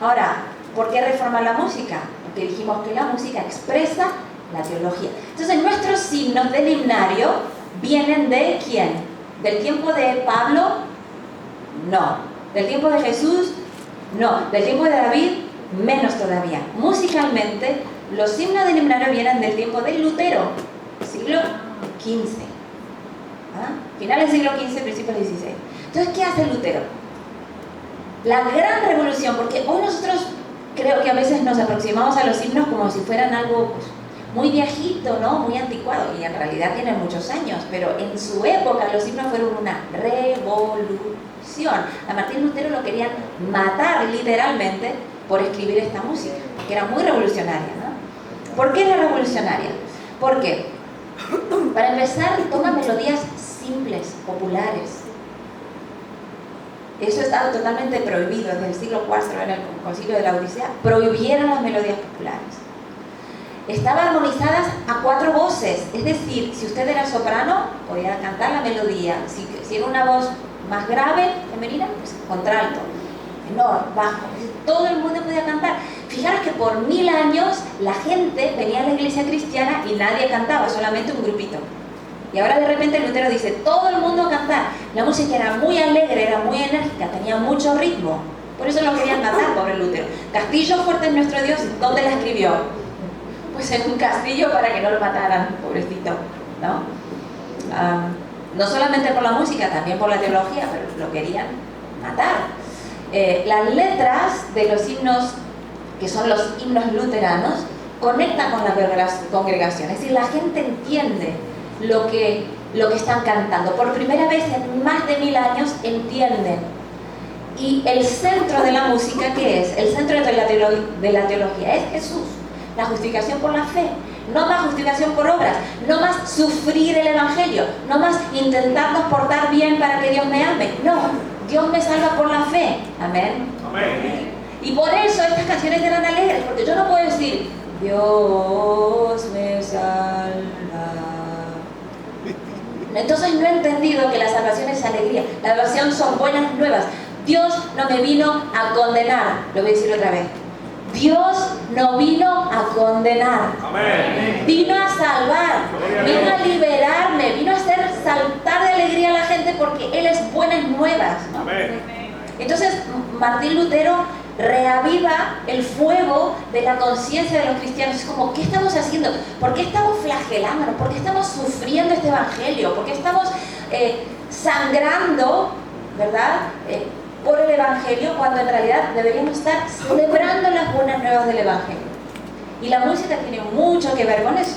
Ahora, ¿por qué reforma la música? Porque dijimos que la música expresa la teología. Entonces nuestros himnos del himnario vienen de ¿quién? ¿Del tiempo de Pablo? No. ¿Del tiempo de Jesús? No. ¿Del tiempo de David? Menos todavía. Musicalmente, los himnos del himnario vienen del tiempo de Lutero, siglo XV. Finales del siglo XV, principios del XVI. Entonces, ¿qué hace Lutero? La gran revolución, porque hoy nosotros creo que a veces nos aproximamos a los himnos como si fueran algo muy viejito, ¿no? Muy anticuado, y en realidad tienen muchos años, pero en su época los himnos fueron una revolución. A Martín Lutero lo querían matar literalmente por escribir esta música, que era muy revolucionaria, ¿no? ¿Por qué era revolucionaria? Porque, para empezar, toma melodías simples, populares. Eso estaba totalmente prohibido desde el siglo IV, en el Concilio de la Odisea, prohibieron las melodías populares. Estaban armonizadas a 4 voces, es decir, si usted era soprano, podía cantar la melodía. Si era una voz más grave, femenina, pues contralto, menor, bajo, todo el mundo podía cantar. Fijaros que por 1000 años la gente venía a la iglesia cristiana y nadie cantaba, solamente un grupito. Y ahora de repente Lutero dice, todo el mundo a cantar. La música era muy alegre, era muy enérgica, tenía mucho ritmo. Por eso lo querían matar, pobre Lutero. Castillo fuerte es nuestro Dios, ¿dónde la escribió? Pues en un castillo para que no lo mataran, pobrecito, ¿no? No solamente por la música, también por la teología, pero lo querían matar. Las letras de los himnos, que son los himnos luteranos, conecta con la congregación. Es decir, la gente entiende lo que están cantando. Por primera vez en más de 1000 años entienden. Y el centro de la música, ¿qué es? El centro de la teología es Jesús. La justificación por la fe. No más justificación por obras. No más sufrir el evangelio. No más intentarnos portar bien para que Dios me ame. No, Dios me salva por la fe. Amén. Amén. Y por eso estas canciones eran alegres, porque yo no puedo decir Dios me salva. Entonces no he entendido que la salvación es alegría. La salvación son buenas nuevas. Dios no me vino a condenar. Lo voy a decir otra vez. Dios no vino a condenar. Amén. Vino a salvar. Vino a liberarme. Vino a hacer saltar de alegría a la gente porque Él es buenas nuevas, ¿no? Amén. Entonces Martín Lutero reaviva el fuego de la conciencia de los cristianos. Es como, ¿qué estamos haciendo? ¿Por qué estamos flagelándonos? ¿Por qué estamos sufriendo este evangelio? ¿Por qué estamos sangrando, verdad? Por el evangelio, cuando en realidad deberíamos estar celebrando las buenas nuevas del evangelio. Y la música tiene mucho que ver con eso.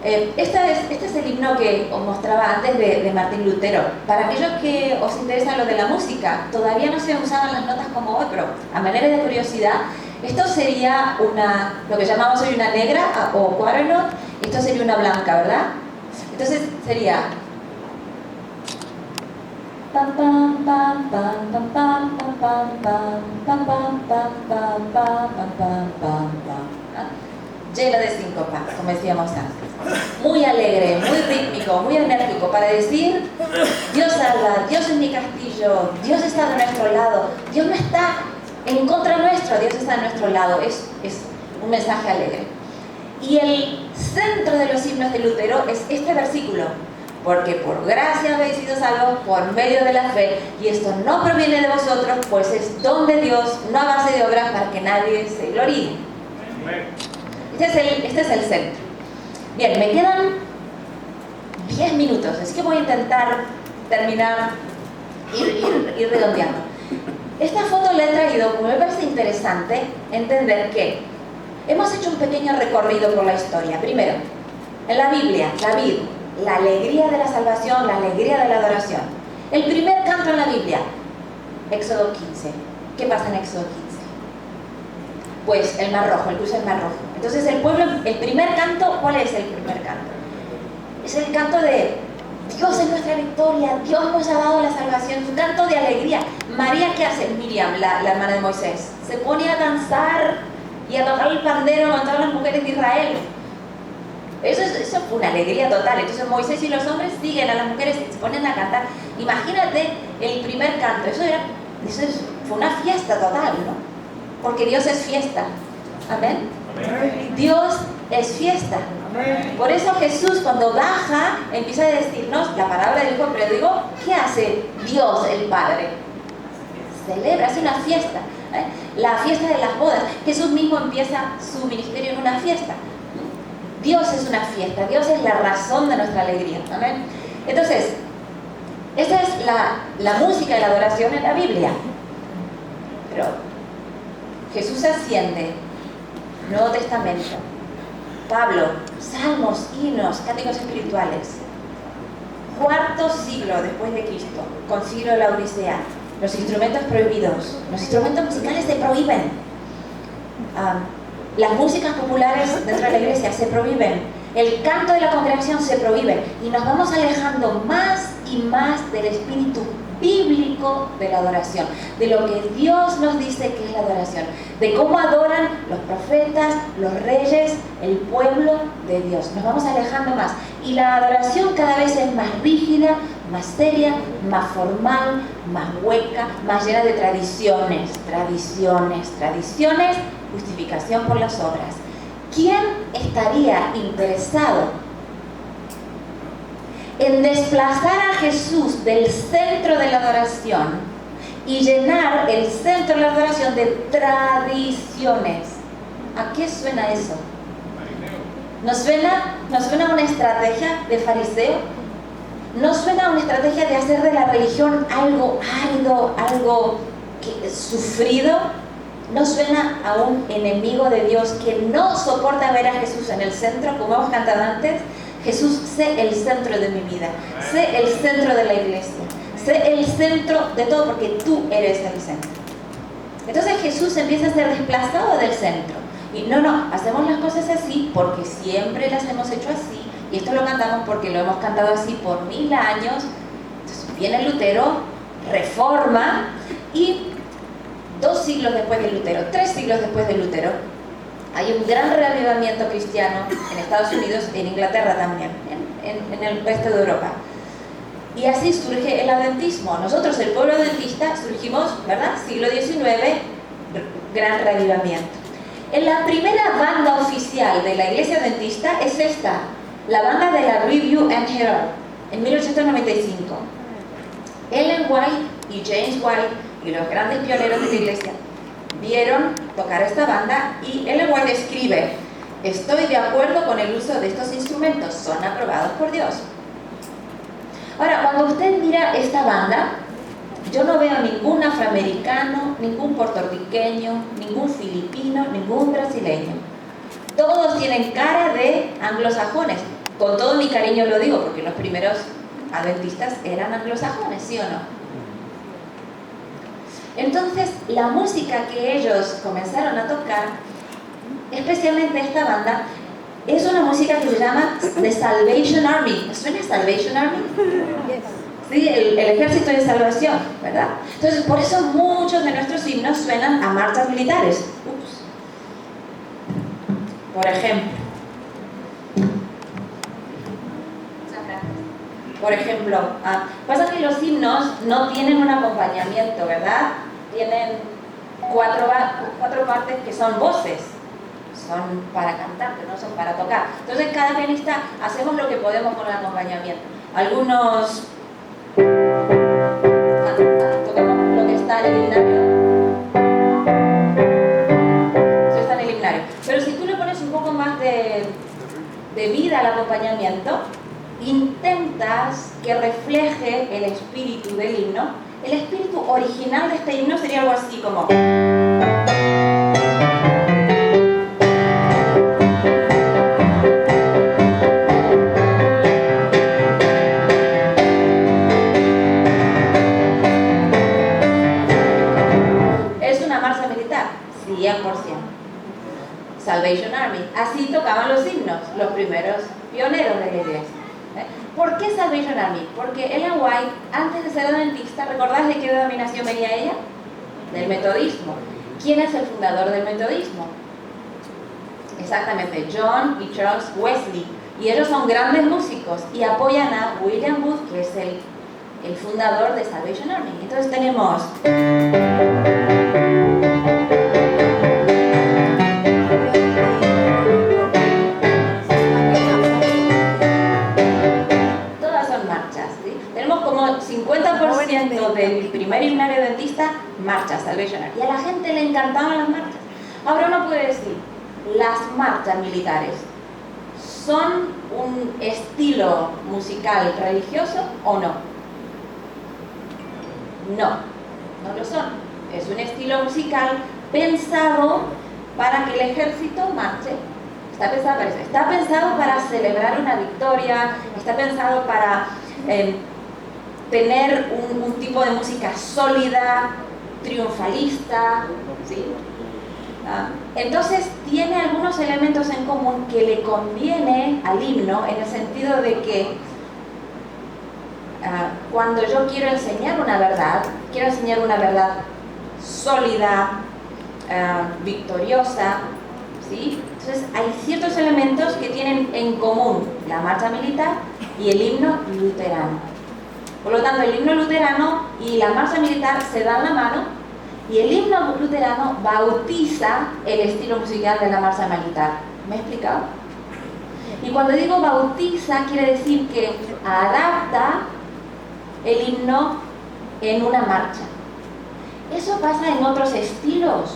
Este es el himno que os mostraba antes de Martín Lutero. Para aquellos que os interesa lo de la música, todavía no se usaban las notas como hoy, pero a manera de curiosidad, esto sería lo que llamamos hoy una negra o quarter note, esto sería una blanca, ¿verdad? Entonces sería pam pam pam pam pam pam pam pam pam pam pam pam pam pam pam, lleno de síncopa, como decíamos antes. Muy alegre, muy rítmico, muy enérgico, para decir Dios salva, Dios es mi castillo, Dios está de nuestro lado, Dios no está en contra nuestro, Dios está de nuestro lado. Es un mensaje alegre. Y el centro de los himnos de Lutero es este versículo: porque por gracia habéis sido salvos por medio de la fe, y esto no proviene de vosotros, pues es don de Dios, no a base de obras, para que nadie se gloríe. Este es el centro. Bien, me quedan 10 minutos, así que voy a intentar terminar, ir redondeando. Esta foto la he traído porque me parece interesante entender que hemos hecho un pequeño recorrido por la historia. Primero, en la Biblia, David, la alegría de la salvación, la alegría de la adoración. El primer canto en la Biblia, Éxodo 15. ¿Qué pasa en Éxodo 15? Pues el Mar Rojo, el cruce del Mar Rojo. Entonces el pueblo, el primer canto, ¿cuál es el primer canto? Es el canto de Dios es nuestra victoria, Dios nos ha dado la salvación, un canto de alegría. María, ¿qué hace? Miriam, la hermana de Moisés, se pone a danzar y a tocar el pandero con todas las mujeres de Israel. Eso fue una alegría total. Entonces Moisés y los hombres siguen a las mujeres y se ponen a cantar. Imagínate el primer canto. Fue una fiesta total, ¿no? Porque Dios es fiesta. Amén. Amén. Dios es fiesta. Amén. Por eso Jesús, cuando baja, empieza a decirnos la palabra del Hijo pródigo. ¿Qué hace Dios el Padre? Celebra, hace una fiesta. La fiesta de las bodas. Jesús mismo empieza su ministerio en una fiesta. Dios es una fiesta, Dios es la razón de nuestra alegría. ¿Amén? Entonces, esta es la música de la adoración en la Biblia. Pero Jesús asciende, Nuevo Testamento, Pablo, salmos, himnos, cánticos espirituales. Cuarto siglo después de Cristo, concilio de la Odisea, los instrumentos prohibidos, los instrumentos musicales se prohíben. Las músicas populares dentro de la iglesia se prohíben, el canto de la congregación se prohíbe, y nos vamos alejando más y más del espíritu bíblico de la adoración, de lo que Dios nos dice que es la adoración, de cómo adoran los profetas, los reyes, el pueblo de Dios. Nos vamos alejando más, y la adoración cada vez es más rígida, más seria, más formal, más hueca, más llena de tradiciones, justificación por las obras. ¿Quién estaría interesado en desplazar a Jesús del centro de la adoración y llenar el centro de la adoración de tradiciones? ¿A qué suena eso? ¿Nos suena a una estrategia de fariseo? ¿Nos suena a una estrategia de hacer de la religión algo árido, algo sufrido? ¿No suena a un enemigo de Dios que no soporta ver a Jesús en el centro, como hemos cantado antes? Jesús, sé el centro de mi vida, sé el centro de la iglesia, sé el centro de todo porque tú eres el centro. Entonces Jesús empieza a ser desplazado del centro. Y no, hacemos las cosas así porque siempre las hemos hecho así. Y esto lo cantamos porque lo hemos cantado así por 1000 años. Entonces viene Lutero, reforma, y 2 siglos después de Lutero, 3 siglos después de Lutero, hay un gran reavivamiento cristiano en Estados Unidos, en Inglaterra también, en el resto de Europa. Y así surge el adventismo. Nosotros, el pueblo adventista, surgimos, ¿verdad? Siglo XIX, gran reavivamiento. En la primera banda oficial de la iglesia adventista es esta, la banda de la Review and Herald, en 1895. Ellen White y James White y los grandes pioneros de la iglesia vieron tocar esta banda, y Ellen White escribe: estoy de acuerdo con el uso de estos instrumentos, son aprobados por Dios. Ahora, cuando usted mira esta banda, yo no veo ningún afroamericano, ningún puertorriqueño, ningún filipino, ningún brasileño. Todos tienen cara de anglosajones. Con todo mi cariño lo digo, porque los primeros adventistas eran anglosajones, ¿sí o no? Entonces, la música que ellos comenzaron a tocar, especialmente esta banda, es una música que se llama The Salvation Army. ¿Suena Salvation Army? Sí, el ejército de salvación, ¿verdad? Entonces, por eso muchos de nuestros himnos suenan a marchas militares. Por ejemplo, pasa que los himnos no tienen un acompañamiento, ¿verdad? Tienen cuatro partes que son voces, son para cantar, que no son para tocar. Entonces cada pianista hacemos lo que podemos con el acompañamiento. Algunos tocamos lo que está en el himnario. Eso está en el himnario. Pero si tú le pones un poco más de vida al acompañamiento, intentas que refleje el espíritu del himno. El espíritu original de este himno sería algo así como... ¿Es una marcha militar? 100%. Salvation Army. Así tocaban los himnos, los primeros pioneros de la iglesia. ¿Por qué Salvation Army? Porque Ellen White, antes de ser adventista, ¿recordás de qué denominación venía ella? Del metodismo. ¿Quién es el fundador del metodismo? Exactamente, John y Charles Wesley. Y ellos son grandes músicos y apoyan a William Booth, que es el fundador de Salvation Army. Entonces tenemos... Como 50% del primer himnario adventista, marchas, Salvation Army. Y a la gente le encantaban las marchas. Ahora uno puede decir, las marchas militares ¿son un estilo musical religioso o no? No, no lo son. Es un estilo musical pensado para que el ejército marche. Está pensado para eso. Está pensado para celebrar una victoria, está pensado para... tener un tipo de música sólida, triunfalista, ¿sí? Entonces tiene algunos elementos en común que le conviene al himno, en el sentido de que cuando yo quiero enseñar una verdad sólida, victoriosa, ¿sí? Entonces hay ciertos elementos que tienen en común la marcha militar y el himno luterano. Por lo tanto, el himno luterano y la marcha militar se dan la mano, y el himno luterano bautiza el estilo musical de la marcha militar. ¿Me he explicado? Y cuando digo bautiza, quiere decir que adapta el himno en una marcha. ¿Eso pasa en otros estilos?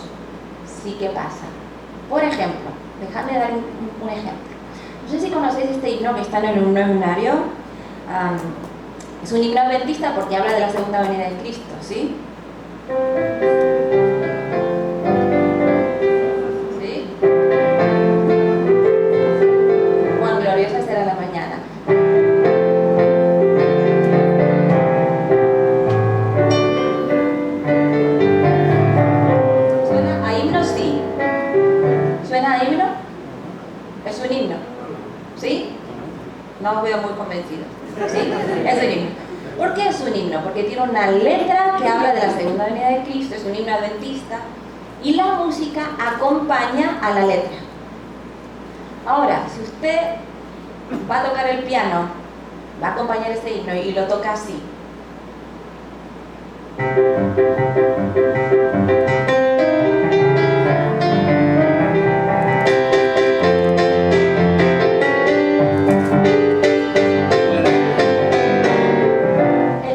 Sí que pasa. Por ejemplo, dejadme dar un ejemplo. No sé si conocéis este himno que está en el himnario. Es un himno adventista porque habla de la segunda venida de Cristo, ¿sí? Es un himno. ¿Sí? No os veo muy convencidos. ¿Sí? Es un himno. ¿Por qué es un himno? Porque tiene una letra que habla de la segunda venida de Cristo, es un himno adventista, y la música acompaña a la letra. Ahora, si usted va a tocar el piano, va a acompañar ese himno y lo toca así.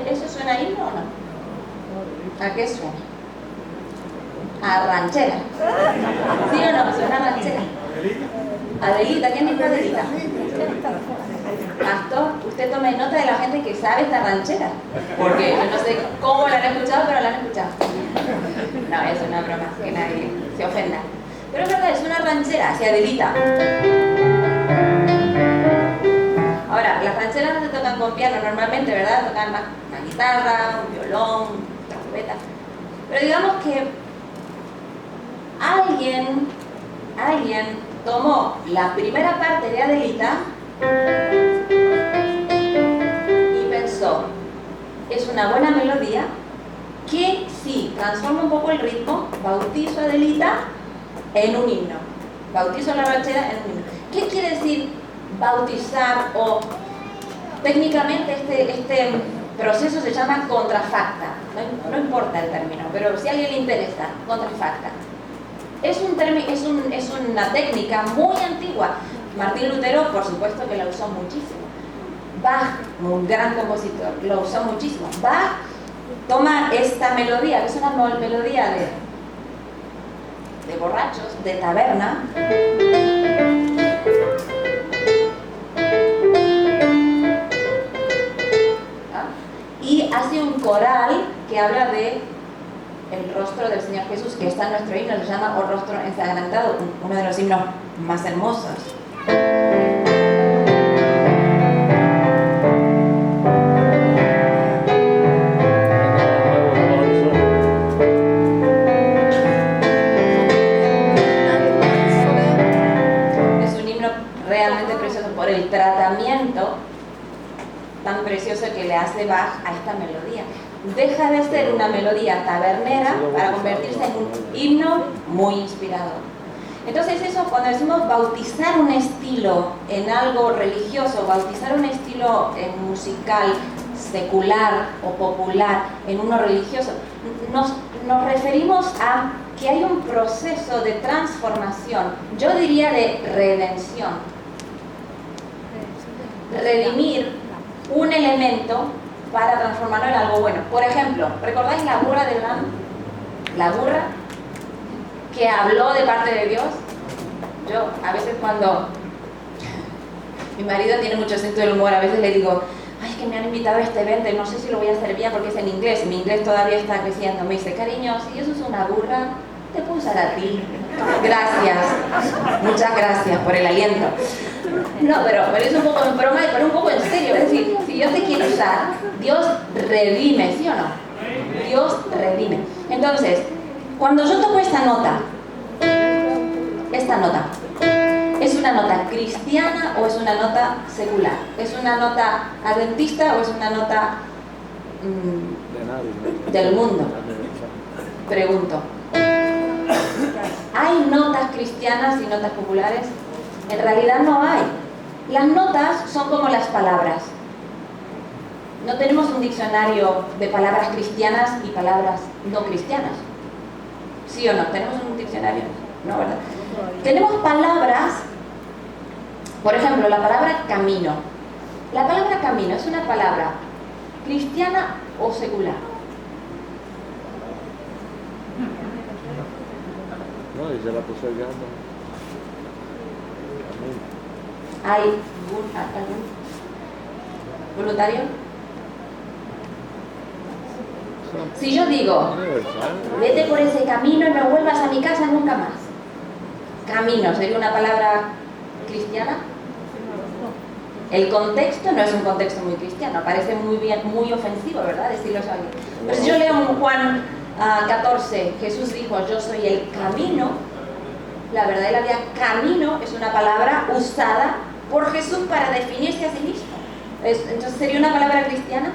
¿Eso suena a himno o no? ¿A qué suena? A ranchera. ¿Sí o no? Suena a ranchera. Adelita, ¿quién dijo Adelita? Pastor, usted tome nota de la gente que sabe esta ranchera, porque yo no sé cómo la han escuchado, pero la han escuchado. No, es una broma, que nadie se ofenda. Pero es verdad, es una ranchera hacia Adelita. Ahora, las rancheras no se tocan con piano normalmente, ¿verdad? Tocan una guitarra, un violón, una trompeta. Pero digamos que alguien tomó la primera parte de Adelita y pensó, es una buena melodía que si transforma un poco el ritmo, bautizo a Adelita en un himno, bautizo a la ranchera en un himno. ¿Qué quiere decir bautizar? O técnicamente este proceso se llama contrafacta, no importa el término, pero si a alguien le interesa, contrafacta. Es una técnica muy antigua. Martín Lutero, por supuesto que la usó muchísimo. Bach, un gran compositor, lo usó muchísimo. Bach toma esta melodía, que es una melodía de borrachos, de taberna, y hace un coral que habla de el rostro del Señor Jesús, que está en nuestro himno, se llama O Rostro Ensangrentado, uno de los himnos más hermosos. Es un himno realmente precioso por el tratamiento tan precioso que le hace Bach a esta melodía. Deja de ser una melodía tabernera para convertirse en un himno muy inspirador. Entonces eso, cuando decimos bautizar un estilo en algo religioso, bautizar un estilo musical, secular o popular en uno religioso, nos referimos a que hay un proceso de transformación, yo diría de redención. Redimir un elemento para transformarlo en algo bueno. Por ejemplo, ¿recordáis la burra de Balaam? La burra que habló de parte de Dios. Yo, a veces cuando mi marido tiene mucho sentido del humor, a veces le digo, ay, es que me han invitado a este evento y no sé si lo voy a hacer bien porque es en inglés. Mi inglés todavía está creciendo. Me dice, cariño, si eso es una burra, te puedo usar a ti. Gracias. Muchas gracias por el aliento. No, pero es un poco en broma, pero un poco en serio. Es decir, si Dios te quiere usar, Dios redime, ¿sí o no? Dios redime. Entonces, cuando yo toco esta nota, ¿es una nota cristiana o es una nota secular? ¿Es una nota adventista o es una nota del mundo? Pregunto. ¿Hay notas cristianas y notas populares? En realidad no hay. Las notas son como las palabras. No tenemos un diccionario de palabras cristianas y palabras no cristianas. ¿Sí o no? ¿Tenemos un diccionario? No, ¿verdad? Tenemos palabras, por ejemplo, la palabra camino. La palabra camino es una palabra cristiana o secular. No, y se la puso el gato. ¿Hay algún voluntario? Si yo digo, vete por ese camino y no vuelvas a mi casa nunca más. Camino, ¿sería una palabra cristiana? El contexto no es un contexto muy cristiano, parece muy ofensivo, ¿verdad? Decirlo eso a alguien. Pero si yo leo en Juan 14, Jesús dijo, yo soy el camino, la verdad y la vida. Camino es una palabra usada por Jesús para definirse a sí mismo. Entonces, ¿sería una palabra cristiana?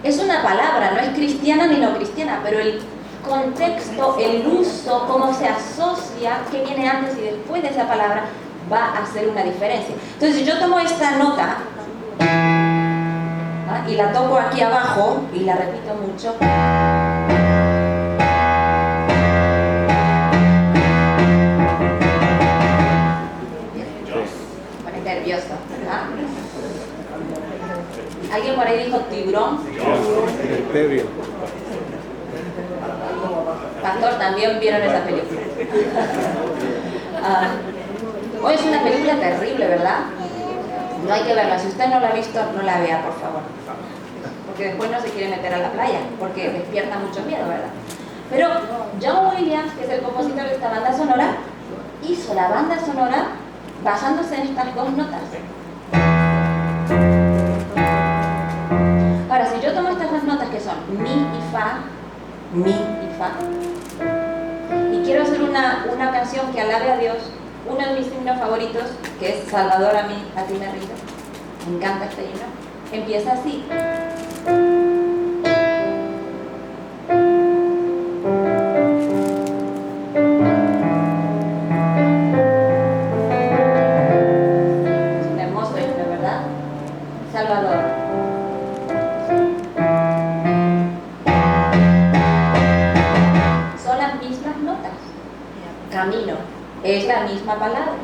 Es una palabra, no es cristiana ni no cristiana, pero el contexto, el uso, cómo se asocia, qué viene antes y después de esa palabra, va a hacer una diferencia. Entonces, si yo tomo esta nota y la toco aquí abajo y la repito mucho, me pone nervioso, ¿verdad? ¿Alguien por ahí dijo tiburón? Imperio. Pastor, también vieron esa película. Hoy es una película terrible, ¿verdad? No hay que verla. Si usted no la ha visto, no la vea, por favor. Porque después no se quiere meter a la playa, porque despierta mucho miedo, ¿verdad? Pero John Williams, que es el compositor de esta banda sonora, hizo la banda sonora basándose en estas dos notas. Ahora, si yo tomo estas dos notas que son mi y fa, y quiero hacer una canción que alabe a Dios, uno de mis himnos favoritos, que es Salvador, a mí, a ti me rindo, me encanta este himno, empieza así. Es un hermoso himno, ¿verdad? Salvador. Son las mismas notas. Camino. Es la misma palabra.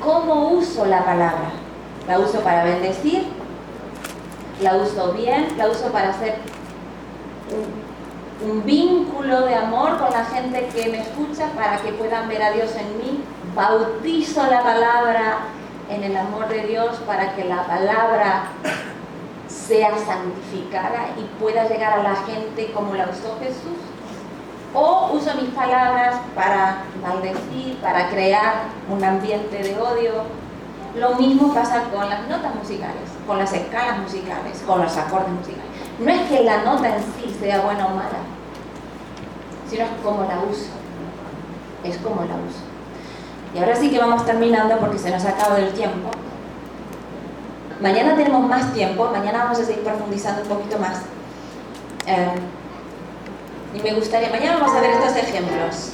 ¿Cómo uso la palabra? La uso para bendecir, la uso bien, la uso para hacer un vínculo de amor con la gente que me escucha para que puedan ver a Dios en mí. Bautizo la palabra en el amor de Dios para que la palabra sea santificada y pueda llegar a la gente como la usó Jesús. O uso mis palabras para maldecir, para crear un ambiente de odio. Lo mismo pasa con las notas musicales, con las escalas musicales, con los acordes musicales. No es que la nota en sí sea buena o mala, sino es cómo la uso. Es cómo la uso. Y ahora sí que vamos terminando porque se nos ha acabado el tiempo. Mañana tenemos más tiempo, mañana vamos a seguir profundizando un poquito más. Y me gustaría, mañana vamos a ver estos ejemplos.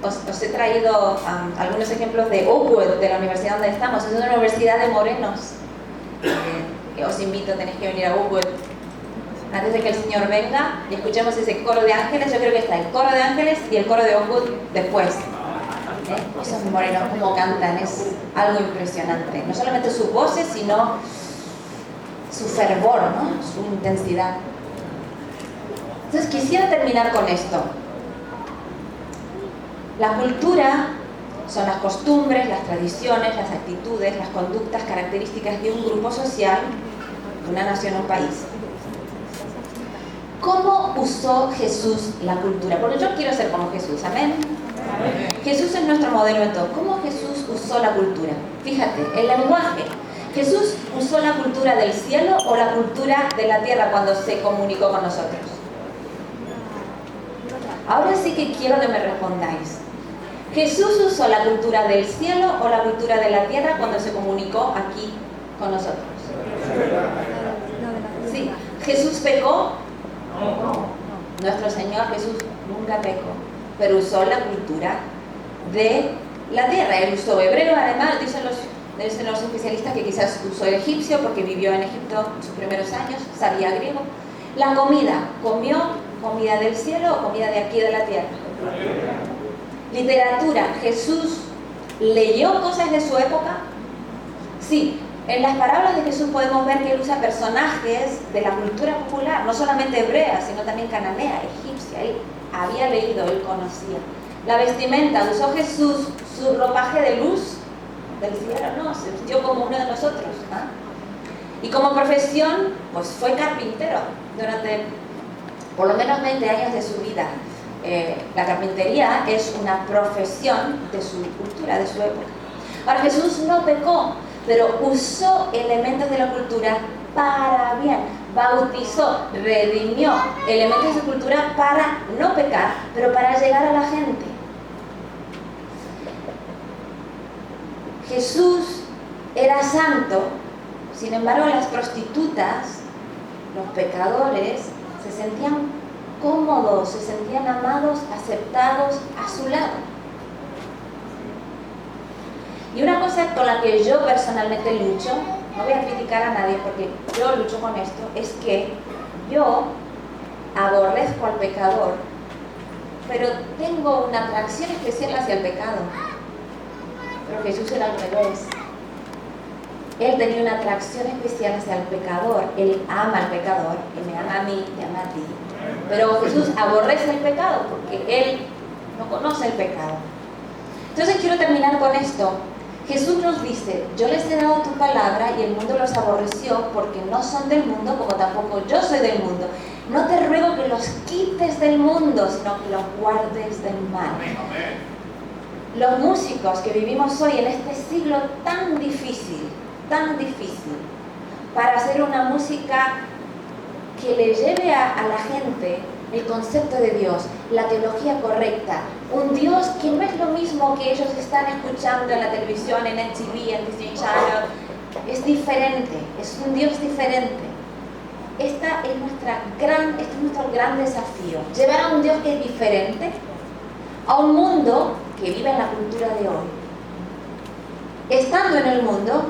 Os he traído algunos ejemplos de Oakwood, de la universidad donde estamos. Es una universidad de morenos. Os invito, tenéis que venir a Oakwood. Antes de que el Señor venga y escuchemos ese coro de ángeles, yo creo que está el coro de ángeles y el coro de Oakwood después. Esos morenos, como cantan, es algo impresionante. No solamente sus voces, sino su fervor, ¿no? Su intensidad. Entonces quisiera terminar con esto. La cultura son las costumbres, las tradiciones, las actitudes, las conductas características de un grupo social, de una nación o un país. ¿Cómo usó Jesús la cultura? Porque yo quiero ser como Jesús, ¿amén? Jesús es nuestro modelo en todo. ¿Cómo Jesús usó la cultura? Fíjate, el lenguaje. ¿Jesús usó la cultura del cielo o la cultura de la tierra cuando se comunicó con nosotros? Ahora sí que quiero que me respondáis. ¿Jesús usó la cultura del cielo o la cultura de la tierra cuando se comunicó aquí con nosotros? Sí. ¿Jesús pecó? Nuestro Señor Jesús nunca pecó, pero usó la cultura de la tierra. Él usó hebreo, además, dicen los especialistas que quizás usó el egipcio porque vivió en Egipto sus primeros años, sabía griego. La comida, ¿comió comida del cielo o comida de aquí de la tierra? Literatura, ¿Jesús leyó cosas de su época? Sí. En las parábolas de Jesús podemos ver que él usa personajes de la cultura popular, no solamente hebrea, sino también cananea, egipcia. Él había leído, él conocía. La vestimenta, ¿usó Jesús su ropaje de luz del cielo? No, se vistió como uno de nosotros. Y como profesión, pues fue carpintero durante por lo menos 20 años de su vida. La carpintería es una profesión de su cultura, de su época. Ahora, Jesús no pecó, pero usó elementos de la cultura para bien, bautizó, redimió elementos de su cultura para no pecar, pero para llegar a la gente. Jesús era santo, sin embargo las prostitutas, los pecadores, se sentían cómodos, se sentían amados, aceptados a su lado. Y una cosa con la que yo personalmente lucho, no voy a criticar a nadie porque yo lucho con esto, es que yo aborrezco al pecador, pero tengo una atracción especial hacia el pecado. Pero Jesús era al revés. Él tenía una atracción especial hacia el pecador. Él ama al pecador, y me ama a mí, te ama a ti. Pero Jesús aborrece el pecado porque Él no conoce el pecado. Entonces quiero terminar con esto. Jesús nos dice, yo les he dado tu palabra y el mundo los aborreció porque no son del mundo como tampoco yo soy del mundo. No te ruego que los quites del mundo, sino que los guardes del mal. Los músicos que vivimos hoy en este siglo tan difícil, para hacer una música que le lleve a la gente el concepto de Dios, la teología correcta, un Dios que no es lo mismo que ellos están escuchando en la televisión, en MTV, en Disney Channel, es diferente, es un Dios diferente. Este es nuestro gran desafío, llevar a un Dios que es diferente a un mundo que vive en la cultura de hoy, estando en el mundo,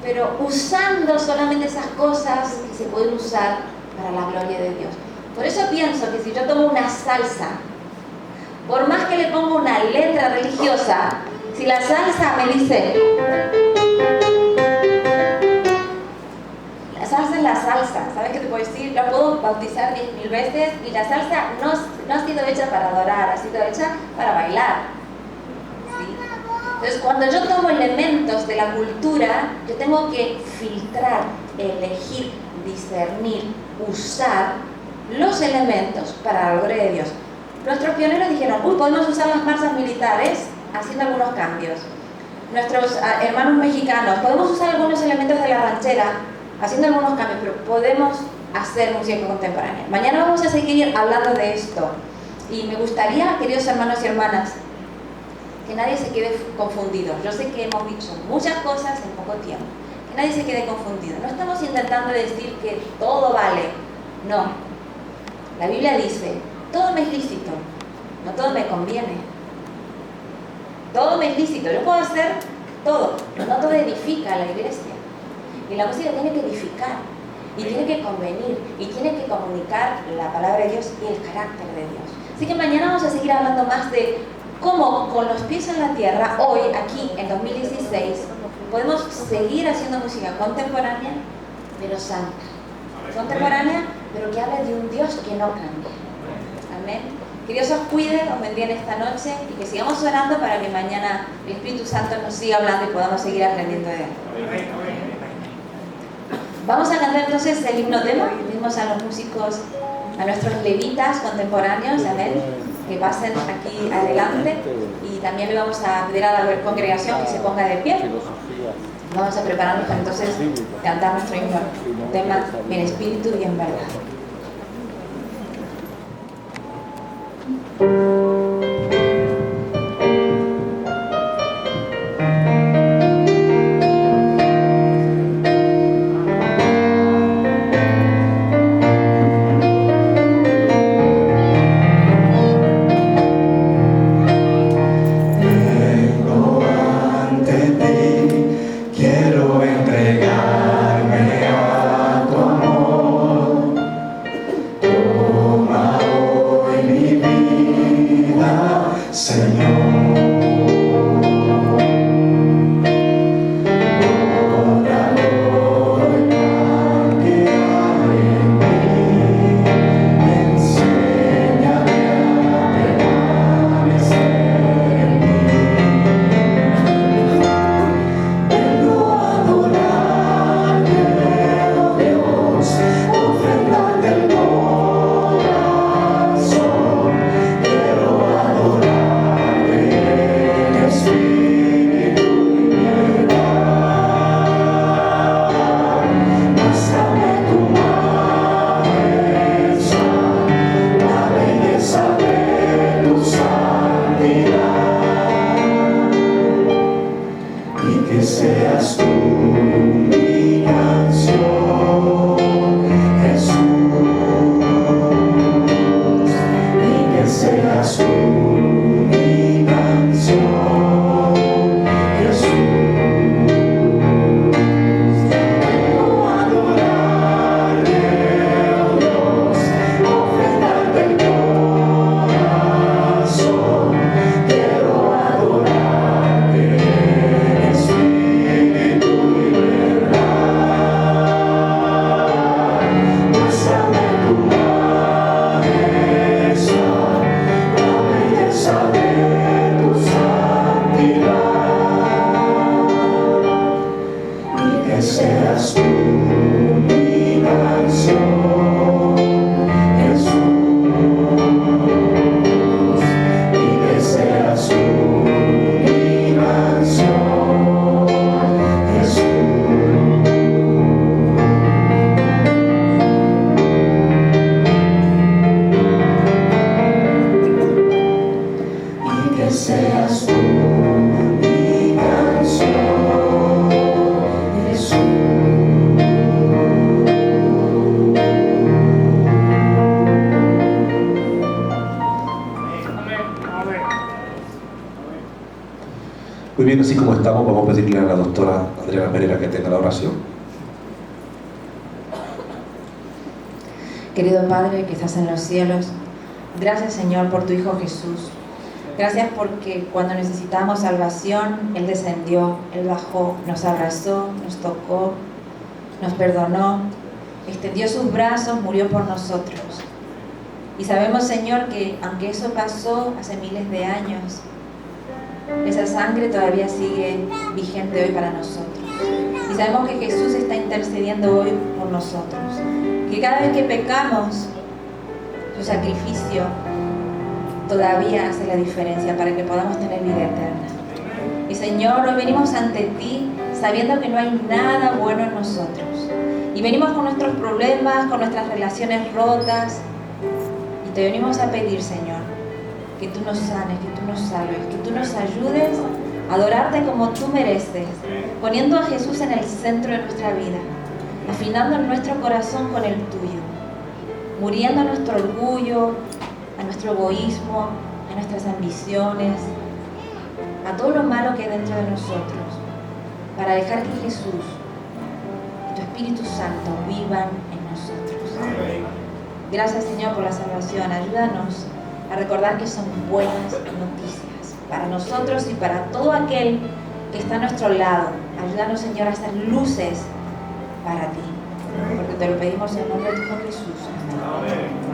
pero usando solamente esas cosas que se pueden usar para la gloria de Dios. Por eso pienso que si yo tomo una salsa, por más que le ponga una letra religiosa, si la salsa me dice, la salsa es la salsa, ¿sabes qué te puedo decir? La puedo bautizar 10.000 veces y la salsa no ha sido hecha para adorar, ha sido hecha para bailar. Entonces, cuando yo tomo elementos de la cultura, yo tengo que filtrar, elegir, discernir, usar los elementos para la gloria de Dios. Nuestros pioneros dijeron, podemos usar las marchas militares haciendo algunos cambios. Nuestros hermanos mexicanos, podemos usar algunos elementos de la ranchera haciendo algunos cambios, pero podemos hacer música contemporánea. Mañana vamos a seguir hablando de esto. Y me gustaría, queridos hermanos y hermanas, que nadie se quede confundido. Yo sé que hemos dicho muchas cosas en poco tiempo. Que nadie se quede confundido. No estamos intentando decir que todo vale. No. La Biblia dice, todo me es lícito, no todo me conviene. Todo me es lícito. Yo puedo hacer todo, pero no todo edifica a la iglesia. Y la música tiene que edificar, y tiene que convenir, y tiene que comunicar la palabra de Dios y el carácter de Dios. Así que mañana vamos a seguir hablando más de cómo con los pies en la tierra, hoy, aquí, en 2016, podemos seguir haciendo música contemporánea, pero santa. Contemporánea, pero que hable de un Dios que no cambia. Amén. Que Dios os cuide, os bendiga esta noche y que sigamos orando para que mañana el Espíritu Santo nos siga hablando y podamos seguir aprendiendo de Él. Vamos a cantar entonces el himno tema. Pedimos a los músicos, a nuestros levitas contemporáneos, amén, que pasen aquí adelante, y también le vamos a pedir a la congregación que se ponga de pie. Vamos a prepararnos para entonces cantar nuestro himno tema en espíritu y en verdad. Toma hoy mi vida. que seas tú mi canción, Jesús, y que seas tú mi canción, Jesús. Quiero adorarte, oh Dios, ofrendarte el corazón. Quiero adorarte, Espíritu y verdad. Muéstrame tu majestad, la belleza de tu santidad, y que seas tú mi canción, Jesús, y que seas tú mi canción, Jesús. Y que seas tú mi canción, Jesús. Muy bien, así como estamos, vamos a pedirle a la doctora Adriana Pereira que tenga la oración. Querido Padre que estás en los cielos, gracias Señor por tu Hijo Jesús. Gracias porque cuando necesitamos salvación, Él descendió, Él bajó, nos abrazó, nos tocó, nos perdonó, extendió sus brazos, murió por nosotros. Y sabemos, Señor, que aunque eso pasó hace miles de años, esa sangre todavía sigue vigente hoy para nosotros. Y sabemos que Jesús está intercediendo hoy por nosotros. Que cada vez que pecamos, su sacrificio todavía hace la diferencia para que podamos tener vida eterna. Y Señor, hoy venimos ante ti sabiendo que no hay nada bueno en nosotros. Y venimos con nuestros problemas, con nuestras relaciones rotas. Y te venimos a pedir, Señor, que tú nos sanes, que tú nos salves, que tú nos ayudes a adorarte como tú mereces, poniendo a Jesús en el centro de nuestra vida, afinando nuestro corazón con el tuyo, muriendo a nuestro orgullo, a nuestro egoísmo, a nuestras ambiciones, a todo lo malo que hay dentro de nosotros, para dejar que Jesús y tu Espíritu Santo vivan en nosotros. Gracias, Señor, por la salvación. Ayúdanos a recordar que son buenas noticias para nosotros y para todo aquel que está a nuestro lado. Ayúdanos, Señor, a ser luces para ti, porque te lo pedimos en el nombre de tu Hijo Jesús. Amén.